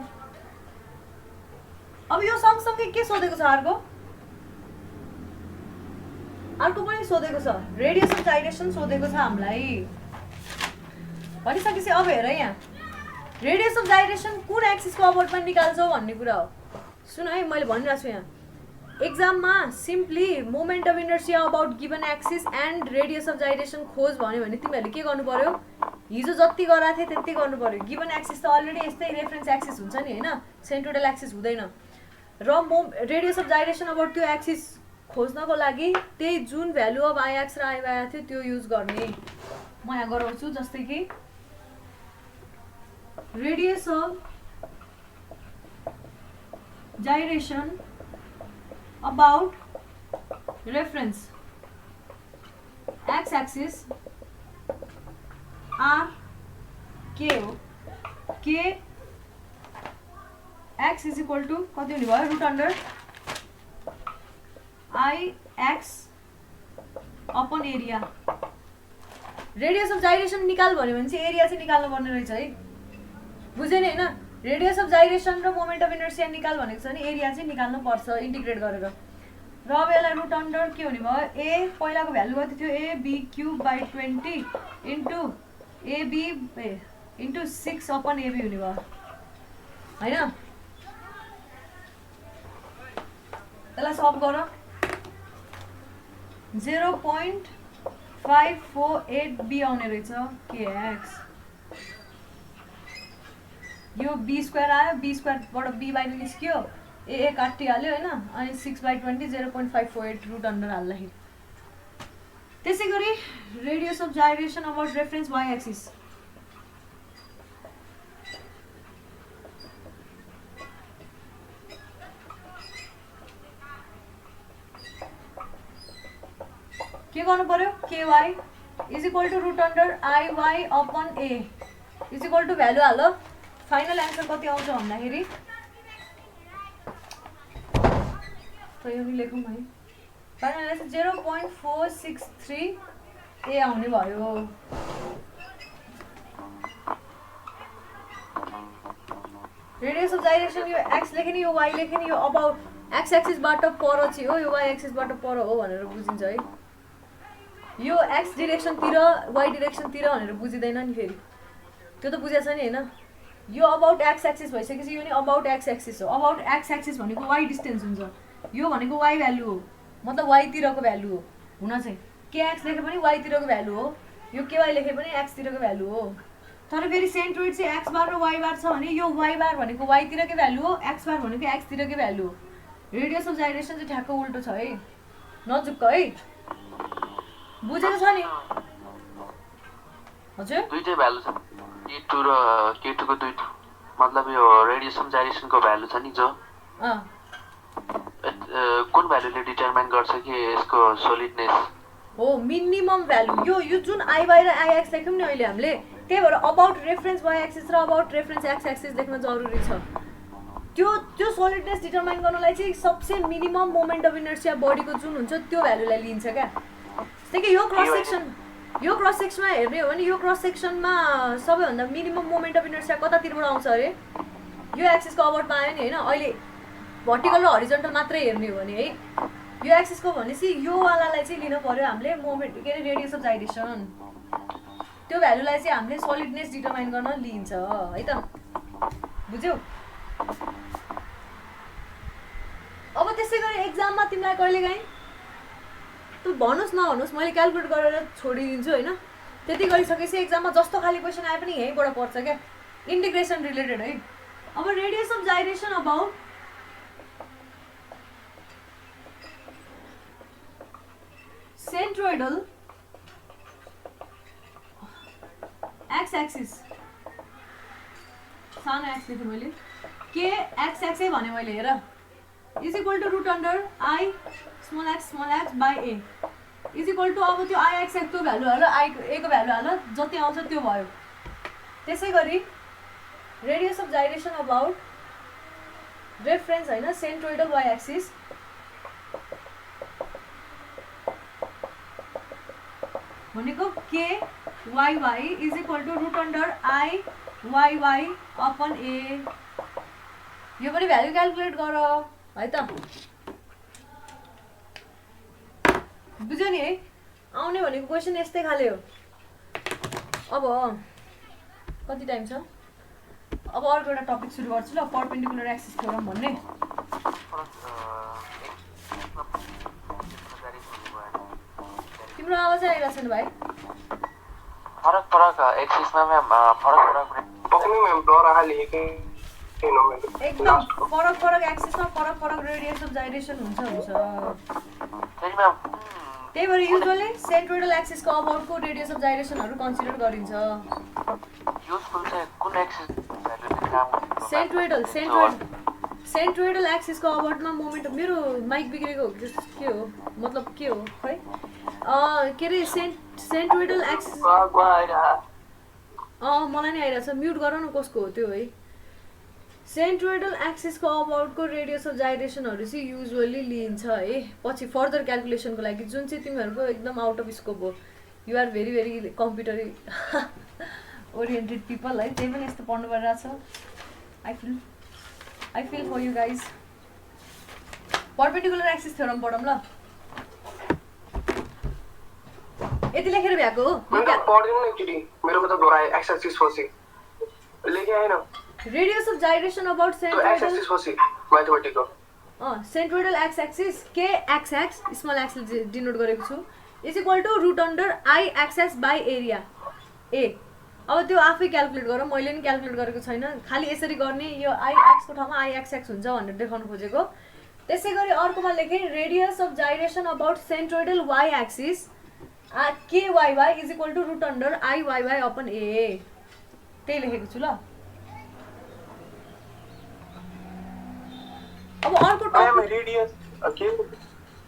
अब यो सँगसँगै के सोधेको छ अर्को पनि सोधेको छ रेडियस अफ जाइरेसन सोधेको छ हामीलाई भनिसकेपछि अब हेर यहाँ रेडियस अफ जाइरेसन कुन एक्सिसको अबाउटमा निकाल्छौ भन्ने कुरा हो सुन है मैले भनिरहेको छु यहाँ एक्जाममा simply moment of inertia about given axis and radius of gyration खोज भन्यो भने तिमीहरूले के गर्नु पर्यो हिजो जति गराएको थिए त्यति गर्नु पर्यो गिभन एक्सिस त अलरेडी यस्तै रेफरेन्स एक्सिस हुन्छ नि हैन सेन्ट्रोइडल एक्सिस हुँदैन र रेडियस अफ जाइरेसन अबाउट त्यो एक्सिस खोज्नको लागि त्यही जुन भ्यालु अफ आइएक्स र आइवाई थियो त्यो युज गर्ने म यहाँ गराउँछु जस्तै कि radius of gyration about reference x axis R के हो के x is equal to कति हुने भयो root under I X upon area radius of gyration निकाल भन्यो भने चाहिँ एरिया चाहिँ निकाल्नु पर्ने रहेछ है बुझ्यो नि हैन रेडियस अफ जाइरेसन र मोमेन्ट अफ इनर्सिया निकाल भनेको छ भने एरिया चाहिँ निकाल्नु पर्छ इन्टिग्रेट गरेर र अब यसलाई रुट अन्डर के हुने भयो a पहिलाको भ्यालु कति थियो a b cube by 20 into a b into 6 upon ab हुने भयो हैन यसलाई सल्भ गर 0.548 b आउने रहेछ kx यो b स्क्वायर आयो b स्क्वायरबाट b बाहिर निस्क्यो a काटिहाल्यो हैन अनि 6/20 0.548 रुट अन्डर हाल्दाखेरि त्यसैगरी radius of gyration about reference y axis के गर्नु पर्यो ky is equal to root under iy upon a is equal to value हाल फाइनल एन्सर कति आउँछ भन्दाखेरि त यो नि लेखौँ है फाइनल एन्सर 0.463 a आउने भयो रेडियस अफ जाइरेसन यो x लेखे नि यो y लेखे नि यो अबाउट x एक्सिस बाट पर चाहिँ हो यो y एक्सिस बाट पर हो भनेर बुझिन्छ है यो x डाइरेक्सन तिर y डाइरेक्सन तिर भनेर बुझिदैन नि फेरि त्यो त बुझ्या छ नि हैन यो अबाउट x एक्सिस भइसकेपछि यो नि अबाउट x एक्सिस हो अबाउट x एक्सिस भनेको y डिस्टेन्स हुन्छ यो भनेको y भ्यालु हो मतलब y तिरको भ्यालु हो हुन चाहिँ kx लेखे पनि y तिरको भ्यालु हो यो ky लेखे पनि x तिरको भ्यालु हो तर फेरि सेन्ट्रोइड चाहिँ एक्स बार र वाइ बार छ भने यो वाइ बार भनेको वाइतिरकै भ्यालु हो, एक्स बार भनेको एक्सतिरकै भ्यालु हो। रेडियस अफ जाइरेसन चाहिँ ठ्याक्क उल्टो छ है, नजुक्क है, बुझेको छ नि? हजुर दुईटै भ्यालु छ, K2 र K2 को दुईटै, मतलब यो रेडियस अफ जाइरेसनको भ्यालु छ नि जो कुन भ्यालुले डिटरमाइन गर्छ कि यसको सोलिडनेस हो, मिनिमम भ्यालु। यो जुन आई वाइ र आई एक्स लेख्यौँ नि अहिले हामीले, त्यही भएर अबाउट रेफरेन्स वाइ एक्सिस र अबाउट रेफरेन्स एक्स एक्सिस लेख्न जरुरी छ। त्यो सोलिडनेस डिटरमाइन गर्नलाई चाहिँ सबसे मिनिमम मोमेन्ट अफ इनर्सिया बडीको जुन हुन्छ त्यो भ्यालुलाई लिन्छ क्या। जस्तै कि यो क्रस सेक्सनमा हेर्ने हो भने यो क्रस सेक्सनमा सबैभन्दा मिनिमम मोमेन्ट अफ इनर्सिया कतातिरबाट आउँछ अरे? यो एक्सिसको अबाउटमा आयो नि होइन। अहिले भर्टिकल र हरिजन्टल मात्रै हेर्ने हो भने है, यो एक्सिसको भनेपछि यो वालालाई चाहिँ लिनु पर्यो हामीले मोमेन्ट के अरे रेडियस अफ जाइरेसन, त्यो भ्यालुलाई चाहिँ हामीले सोलिडनेस डिटरमाइन गर्न लिइन्छ है त, बुझ्यौ? अब त्यसै गरी एक्जाममा तिमीलाई कहिलेकाहीँ तँ भन्नुहोस् नभन्नुहोस् मैले क्यालकुलेट गरेर छोडिदिन्छु होइन। त्यति गरिसकेपछि एक्जाममा जस्तो खाली क्वेसन आए पनि यहीँबाट पर्छ क्या, इन्टिग्रेसन रिलेटेड है। अब radius of gyration about centroidal x axis, सानो एक्स लेखेँ मैले, के एक्स एक्सै भने मैले हेर, is equal to root under I small x by A is equal to, अब त्यो आई एक्स एक्सको भ्यालु हाल, आई ए को भ्यालु हाल, जति आउँछ त्यो भयो। त्यसै गरी radius of gyration about reference होइन सेन्ट्रोइडल वाइ एक्सिस भनेको के y y is equal to root under I y y upon ए। यो पनि भ्यालु क्यालकुलेट गर है त, बुझ्यो नि है? आउने भनेको क्वेसन यस्तै खाले हो। अब कति टाइम छ? अब अर्को एउटा टपिक सुरु गर्छु ल, परपेन्डिकुलर एक्सिस थ्योरम भन्ने। तिम्रो आवाज आइरहेको छैन भाइ। फरक एक्सिसमा म्याम फरक पक्कै म्याम डर हालेको एकदम फरक एक्सिसमा फरक रेडियस अफ जाइरेसन हुन्छ। त्यही भएर युजुअली सेन्ट्रोइडल एक्सिसको अबाउटको रेडियस अफ जाइरेसनहरू कन्सिडर गरिन्छ। युजफुल चाहिँ कुन एक्सिस भ्यालुले काम सेन्ट्रोइडल एक्सिसको अबाउटमा मोमेन्ट, मेरो माइक बिग्रेको हो कि के हो, मतलब के हो खै, के अरे सेन्ट्रोइडल एक्सिस मलाई नि आइरहेछ, म्युट गर न कसको हो त्यो है। सेन्ट्रोइडल एक्सिसको अबाउटको रेडियस अफ जाइरेसनहरू चाहिँ युजुअली लिइन्छ है पछि फर्दर क्यालकुलेसनको लागि, जुन चाहिँ तिमीहरूको एकदम आउट अफ स्कोप हो। You are very very computer oriented people है, त्यही पनि यस्तो पढ्नु परिरहेछ। I feel for you guys. Perpendicular axis theorem पढौँ ल, यति लेखेर भ्याएको हो। पढ्दिनु न एकचोटि, मेरो त दोहोऱ्याए एक्स एक्सिस पछि लेखे आएन। Radius of gyration about centroidal x axis के एक्स एक्स स्मल एक्सले डिनोट गरेको छु is equal to root under I XS by area A. अब त्यो आफै क्यालकुलेट गर, मैले नि क्यालकुलेट गरेको छैन, खालि यसरी गर्ने, यो आई एक्सको ठाउँमा आई एक्स एक्स हुन्छ भनेर देखाउनु खोजेको। त्यसै गरी अर्कोमा लेखेँ radius of gyration about centroidal y axis के y y is equal to root under I y y upon A, त्यही लेखेको छु ल। अब अर्को टपिक रेडियस के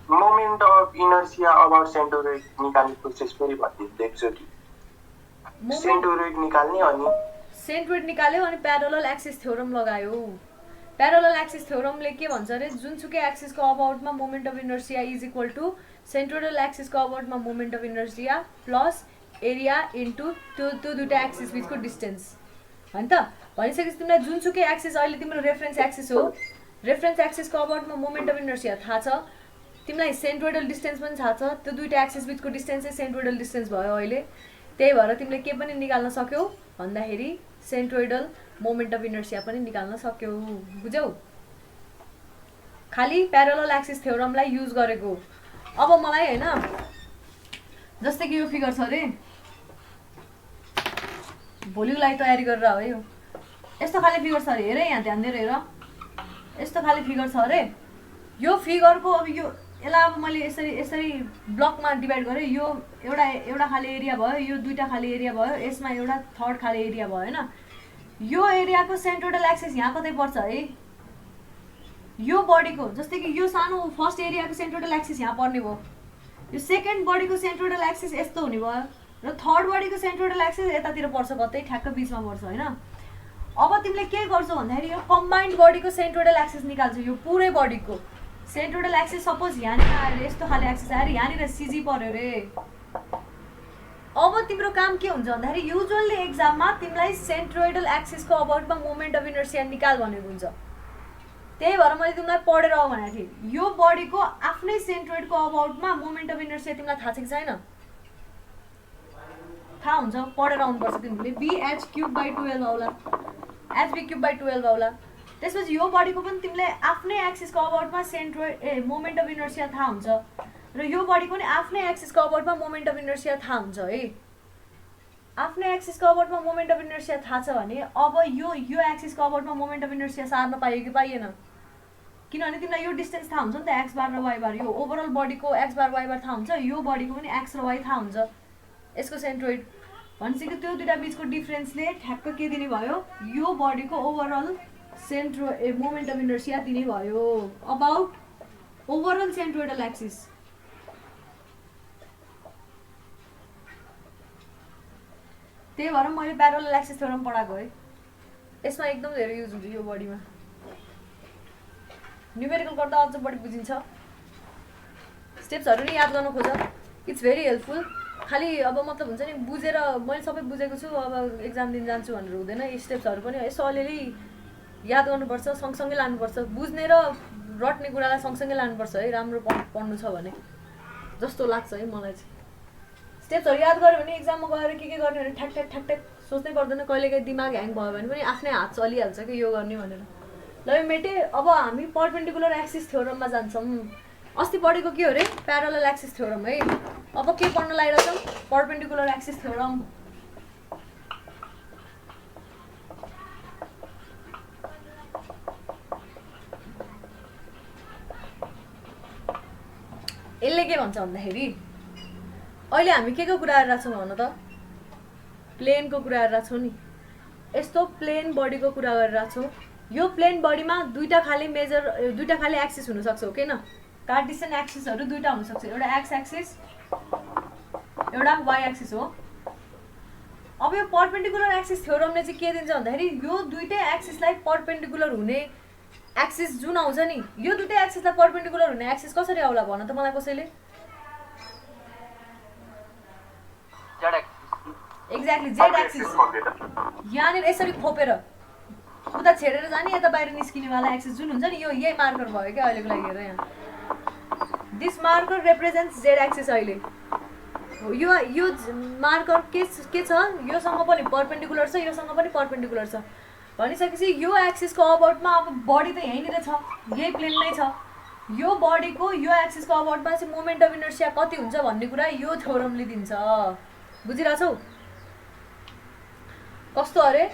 moment of inertia about centroid निकाल्ने प्रोसेस फेरि भनिदिनु एकचोटि। सेन्ट्रोइड निकाल्ने अनि सेन्ट्रोइड निकाल्यो अनि प्यारलल एक्सिस थ्योरम लगायो। प्यारलल एक्सिस थ्योरमले के भन्छ अरे, जुनसुकै एक्सिसको अबाउटमा moment of inertia is equal to centroidal एक्सिसको अबाउटमा moment of inertia plus area into त्यो दुईटा एक्सिस बिचको डिस्टेन्स हो नि त। भनिसकेपछि तिमीलाई जुनसुकै एक्सिस, अहिले तिम्रो रेफरेन्स एक्सिस हो, रेफरेन्स एक्सिसको अबाउटमा मोमेन्ट अफ इनर्सिया थाहा छ, तिमीलाई सेन्ट्रोइडल डिस्टेन्स पनि थाहा छ, त्यो दुईटा एक्सिस बिचको डिस्टेन्स चाहिँ सेन्ट्रोइडल डिस्टेन्स भयो अहिले। त्यही भएर तिमीले के पनि निकाल्न सक्यौ भन्दाखेरि सेन्ट्रोइडल मोमेन्ट अफ इनर्सिया पनि निकाल्न सक्यौ, बुझ्यौ? खालि प्यारलल एक्सिस थ्योरमलाई युज गरेको। अब मलाई हैन जस्तै कि यो फिगर छ अरे, भोलिको लागि तयारी गरेर हो यो। यस्तो खाले फिगर छ अरे, हेर यहाँ ध्यान दिएर हेर, यस्तो खाले फिगर छ अरे। यो फिगरको अब यो यसलाई अब मैले यसरी ब्लकमा डिभाइड गरेँ। यो एउटा खाले एरिया भयो, यो दुईटा खाले एरिया भयो, यसमा एउटा थर्ड खाले एरिया भयो हैन। यो एरियाको सेन्ट्रोइडल एक्सिस यहाँ कतै पर्छ है। यो बडीको जस्तै कि यो सानो फर्स्ट एरियाको सेन्ट्रोइडल एक्सिस यहाँ पर्ने भयो, यो सेकेन्ड बडीको सेन्ट्रोइडल एक्सिस यस्तो हुने भयो, र थर्ड बडीको सेन्ट्रोइडल एक्सिस यतातिर पर्छ, कतै ठ्याक्क बिचमा पर्छ हैन। अब तिमीले के गर्छौ भन्दाखेरि यो कम्बाइन्ड बडीको सेन्ट्रोइडल एक्सिस निकाल्छौ। यो पुरै बडीको सेन्ट्रोइडल एक्सिस सपोज यहाँनिर आएर यस्तो खाले एक्सिस आएर यहाँनिर सिजी पर्यो रे। अब तिम्रो काम के हुन्छ भन्दाखेरि युजुअली एक्जाममा तिमीलाई सेन्ट्रोइडल एक्सिसको अबाउटमा मोमेन्ट अफ इनर्सिया निकाल भनेको हुन्छ। त्यही भएर मैले तिमीलाई पढेर आऊ भनेको थिएँ। यो बडीको आफ्नै सेन्ट्रोइडको अबाउटमा मोमेन्ट अफ इनर्सिया तिमीलाई थाहा छ कि छैन? थाहा हुन्छ, पढेर आउनुपर्छ तिमीले। BH³/12 आउला, HB³/12 आउला। त्यसपछि यो बडीको पनि तिमीले आफ्नै एक्सिसको अबाउटमा सेन्ट्रोइड मोमेन्ट अफ इनर्सिया थाहा हुन्छ, र यो बडीको पनि आफ्नै एक्सिसको अबाउटमा मोमेन्ट अफ इनर्सिया थाहा हुन्छ है। आफ्नै एक्सिसको अबाउटमा मोमेन्ट अफ इनर्सिया थाहा छ भने अब यो एक्सिसको अबाउटमा मोमेन्ट अफ इनर्सिया सार्न पाइयो कि पाइएन? किनभने तिमीलाई यो डिस्टेन्स थाहा हुन्छ नि त, एक्स बार र वाइ बार। यो ओभरअल बडीको एक्स बार वाइ बार थाहा हुन्छ, यो बडीको पनि एक्स र वाइ थाहा हुन्छ, यसको सेन्ट्रोइड भनेपछि त्यो दुईटा बिचको डिफरेन्सले ठ्याक्क के दिने भयो, यो बडीको ओभरअल मोमेन्ट अफ इनर्सिया दिने भयो अबाउट ओभरअल सेन्ट्रोइडल एक्सिस। त्यही भएर मैले प्यारलल एक्सिस थ्योरम पढाएको है। यसमा एकदम धेरै युज हुन्छ यो बडीमा। न्युमेरिकल गर्दा अझ बढी बुझिन्छ। स्टेप्सहरू नि याद गर्न खोज, इट्स भेरी हेल्पफुल। खालि अब मतलब हुन्छ नि बुझेर मैले सबै बुझेको छु अब एक्जाम दिन जान्छु भनेर हुँदैन। यी स्टेप्सहरू पनि यसो अलिअलि याद गर्नुपर्छ, सँगसँगै लानुपर्छ। बुझ्ने र रट्ने कुरालाई सँगसँगै लानुपर्छ है, राम्रो पढ्नु छ भने जस्तो लाग्छ है मलाई चाहिँ। स्टेप्सहरू याद गऱ्यो भने एक्जाममा गएर के गर्ने भने ठ्याक ठ्याक ठ्याक ठ्याक सोच्नै पर्दैन। कहिलेकाहीँ दिमाग ह्याङ भयो भने पनि आफ्नै हात चलिहाल्छ कि यो गर्ने भनेर। ल मेटे, अब हामी परपेन्डिकुलर एक्सिस थ्योरममा जान्छौँ। अस्ति पढेको के हो रे? प्यारलल एक्सिस थ्योरम है। अब के पढ्न लागिरहेछौँ? Perpendicular axis theorem. यसले के भन्छ भन्दाखेरि अहिले हामी के को कुरा गरिरहेको छौँ भन त? प्लेनको कुरा गरिरहेको छौँ नि। यस्तो प्लेन बडीको कुरा गरिरहेको छौँ। यो प्लेन बडीमा दुईटा खाले एक्सिस हुनसक्छ हो किन? कार्टेसियन एक्सिसहरू दुईटा हुनसक्छ, एउटा एक्स एक्सिस एउटा वाइ एक्सिस हो। अब यो परपेन्डिकुलर एक्सिस थ्योरमले चाहिँ के दिन्छ भन्दाखेरि यो दुईटै एक्सिसलाई परपेन्डिकुलर हुने एक्सिस जुन आउँछ नि, यो दुईटै एक्सिसलाई परपेन्डिकुलर हुने एक्सिस कसरी आउला भन त मलाई कसैले? Exactly Z axis. यहाँनिर यसरी खोपेर उता छेडेर जाने, यता बाहिर निस्किनेवाला एक्सिस जुन हुन्छ नि, यो यही मार्कर भयो क्या अहिलेको लागि। हेर यहाँ, this marker represents Z axis. अहिले यो मार्कर के छ? योसँग पनि परपेन्डिकुलर छ, योसँग पनि परपेन्डिकुलर छ भनिसकेपछि यो एक्सिसको अबाउटमा अब बडी त यहीँनिर छ, यही प्लेन नै छ। यो बडीको यो एक्सिसको अबाउटमा चाहिँ मोमेन्ट अफ इनर्सिया कति हुन्छ भन्ने कुरा यो थ्योरमले दिन्छ। बुझिरहेछौ? कस्तो अरे?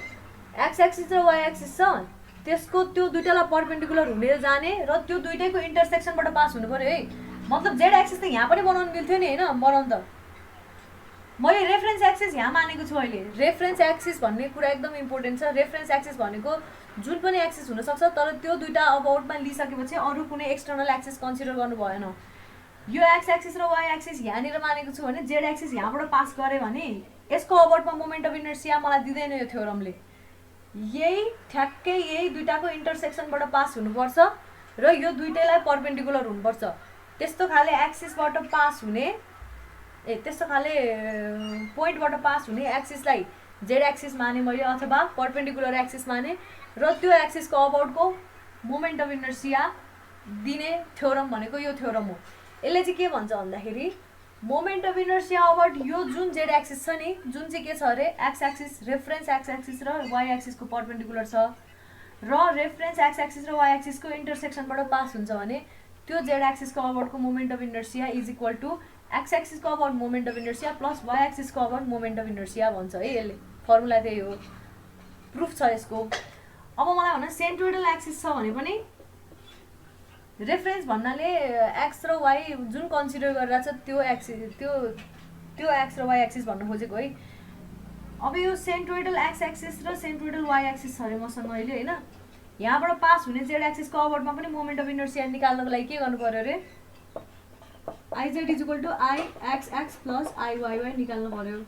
एक्स एक्सिस र वाइ एक्सिस छ, त्यसको त्यो दुईटालाई परपेन्डिकुलर हुने जाने र त्यो दुईटैको इन्टरसेक्सनबाट पास हुनु पर्यो है। मतलब जेड एक्सिस त यहाँ पनि बनाउनु मिल्थ्यो नि होइन? बनाउनु त मैले रेफरेन्स एक्सिस यहाँ मानेको छु अहिले। रेफरेन्स एक्सिस भन्ने कुरा एकदम इम्पोर्टेन्ट छ। रेफरेन्स एक्सिस भनेको जुन पनि एक्सिस हुनसक्छ, तर त्यो दुईटा अबाउटमा लिइसकेपछि अरू कुनै एक्सटर्नल एक्सिस कन्सिडर गर्नु भएन। यो एक्स एक्सिस र वाइ एक्सिस यहाँनिर मानेको छु भने जेड एक्सिस यहाँबाट पास गऱ्यो भने यसको अबाउटमा मोमेन्ट अफ इनर्सिया मलाई दिँदैन यो थ्योरमले। यही ठ्याक्कै यही दुईटाको इन्टरसेक्सनबाट पास हुनुपर्छ र यो दुईटैलाई परपेन्डिकुलर हुनुपर्छ। त्यस्तो खाले एक्सिसबाट पास हुने त्यस्तो खाले पोइन्टबाट पास हुने एक्सिसलाई जेड एक्सिस माने मैले, अथवा परपेन्डिकुलर एक्सिस माने, र त्यो एक्सिसको अबाउटको मोमेन्ट अफ इनर्सिया दिने थ्योरम भनेको यो थ्योरम हो। यसले चाहिँ के भन्छ भन्दाखेरि मोमेन्ट अफ इनर्सिया अबाउट यो जुन जेड एक्सिस छ नि, जुन चाहिँ के छ अरे x axis, reference x axis र वाइ एक्सिसको परपेन्डिकुलर छ, र रेफरेन्स एक्स एक्सिस र वाइ एक्सिसको इन्टरसेक्सनबाट पास हुन्छ भने त्यो जेड एक्सिसको अबाउटको moment of inertia is equal to x एक्सिसको अबाउट moment of inertia plus y एक्सिसको अबाउट मोमेन्ट अफ इनर्सिया भन्छ है यसले। फर्मुला त्यही हो, प्रुफ छ यसको। अब मलाई भन सेन्ट्रोइडल एक्सिस छ भने पनि रेफरेन्स भन्नाले एक्स र वाई जुन कन्सिडर गरिरहेको छ त्यो एक्सिस त्यो एक्स र वाई एक्सिस भन्न खोजेको है। अब यो सेन्ट्रोइडल एक्स एक्सिस र सेन्ट्रोइडल वाई एक्सिस छ अरे मसँग अहिले होइन। यहाँबाट पास हुने जेड एक्सिसको अबर्डमा पनि मोमेन्ट अफ इनर्सिया निकाल्नको लागि के गर्नु पर्यो अरे IZ is equal to I x x plus I y y निकाल्नु पर्यो।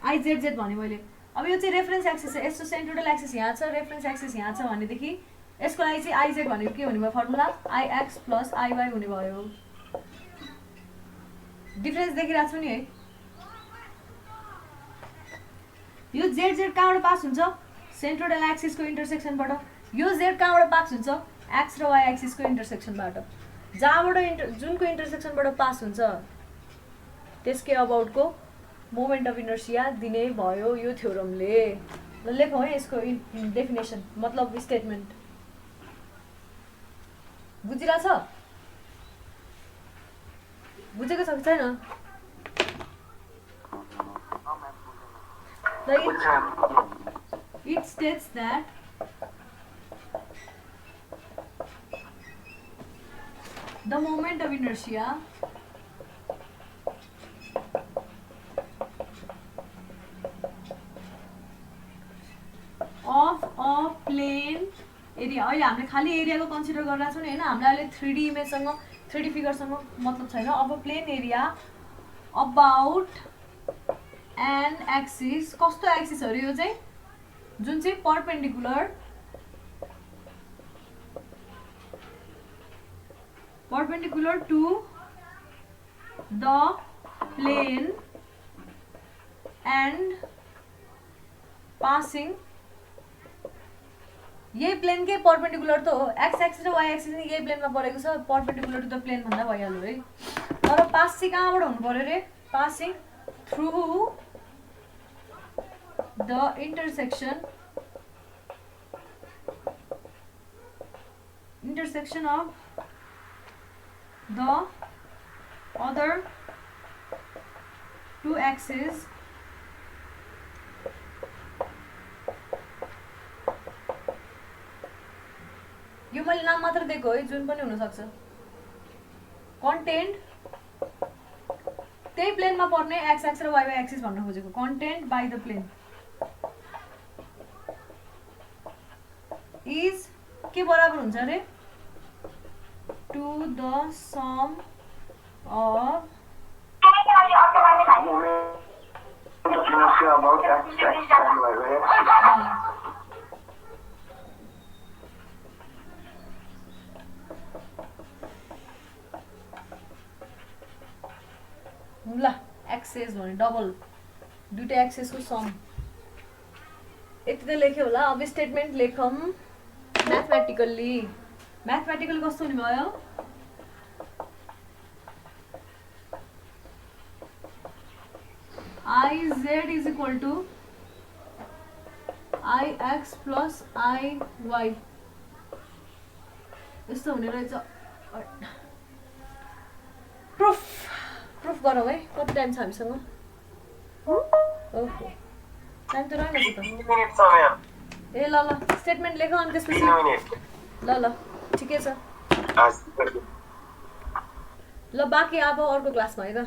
आइजेड जेड भने मैले। अब यो चाहिँ रेफरेन्स एक्सिस छ, यस्तो सेन्ट्रोइडल एक्सिस यहाँ छ, रेफरेन्स एक्सिस यहाँ छ भनेदेखि यसको लागि चाहिँ आइजेड भनेको के हुने भयो formula I x plus I y हुने भयो। डिफरेन्स देखिरहेको छु नि है। यो जेड जेड कहाँबाट पास हुन्छ सेन्ट्रोइडल एक्सिसको इन्टरसेक्सनबाट, यो जेड कहाँबाट पास हुन्छ एक्स र वाई एक्सिसको इन्टरसेक्सनबाट। जहाँबाट जुनको इन्टरसेक्सनबाट पास हुन्छ त्यसकै अबाउटको मोमेन्ट अफ इनर्सिया दिने भयो यो थ्योरमले। ल लेखौँ है यसको डेफिनेसन मतलब स्टेटमेन्ट। बुझिरहेछ? बुझेको छ कि छैन? It states that the moment of inertia of a plane area, अहिले हामीले खाली एरियाको कन्सिडर गरिरहेको छौँ नि होइन, हामीलाई अहिले 3D इमेजसँग 3D फिगरसँग मतलब छैन। अब plane area about an axis, कस्तो एक्सिस हो यो चाहिँ जुन चाहिँ perpendicular to the plane and passing, यही प्लेन के परपेंडिकुलर त हो, एक्स एक्सिस र वाई एक्सिस नि यही प्लेनमा परेको छ, परपेंडिकुलर टु द प्लेन भन्दा भइहाल्यो है। तर पास चाहिँ कहाँबाट हुनु पर्यो रे? Passing through the intersection of the other two axes यो मैले नाम मात्र दिएको है, जुन पनि हुन सक्छ। कन्टेन्ट त्यही प्लेनमा पर्ने एक्स एक्स र वाई वाई एक्सिस भन्न खोजेको। Content by the plane is के बराबर हुन्छ अरे टु द सम अफ ल एक्सेस भने डबल दुईटा एक्सेसको सम यति त लेख्यो होला। अब स्टेटमेन्ट लेखौँ म्याथमेटिकल्ली। म्याथमेटिकल कस्तो हुने भयो? I z is equal to I x plus I y यस्तो हुने रहेछ। प्रुफ गरौँ है, कति टाइम छ हामीसँग? ओहो टाइम त रहेन त। ए ल ल स्टेटमेन्ट लेखौँ अनि त्यसपछि ल ल ठिकै छ। ल बाँकी अब अर्को क्लासमा है त।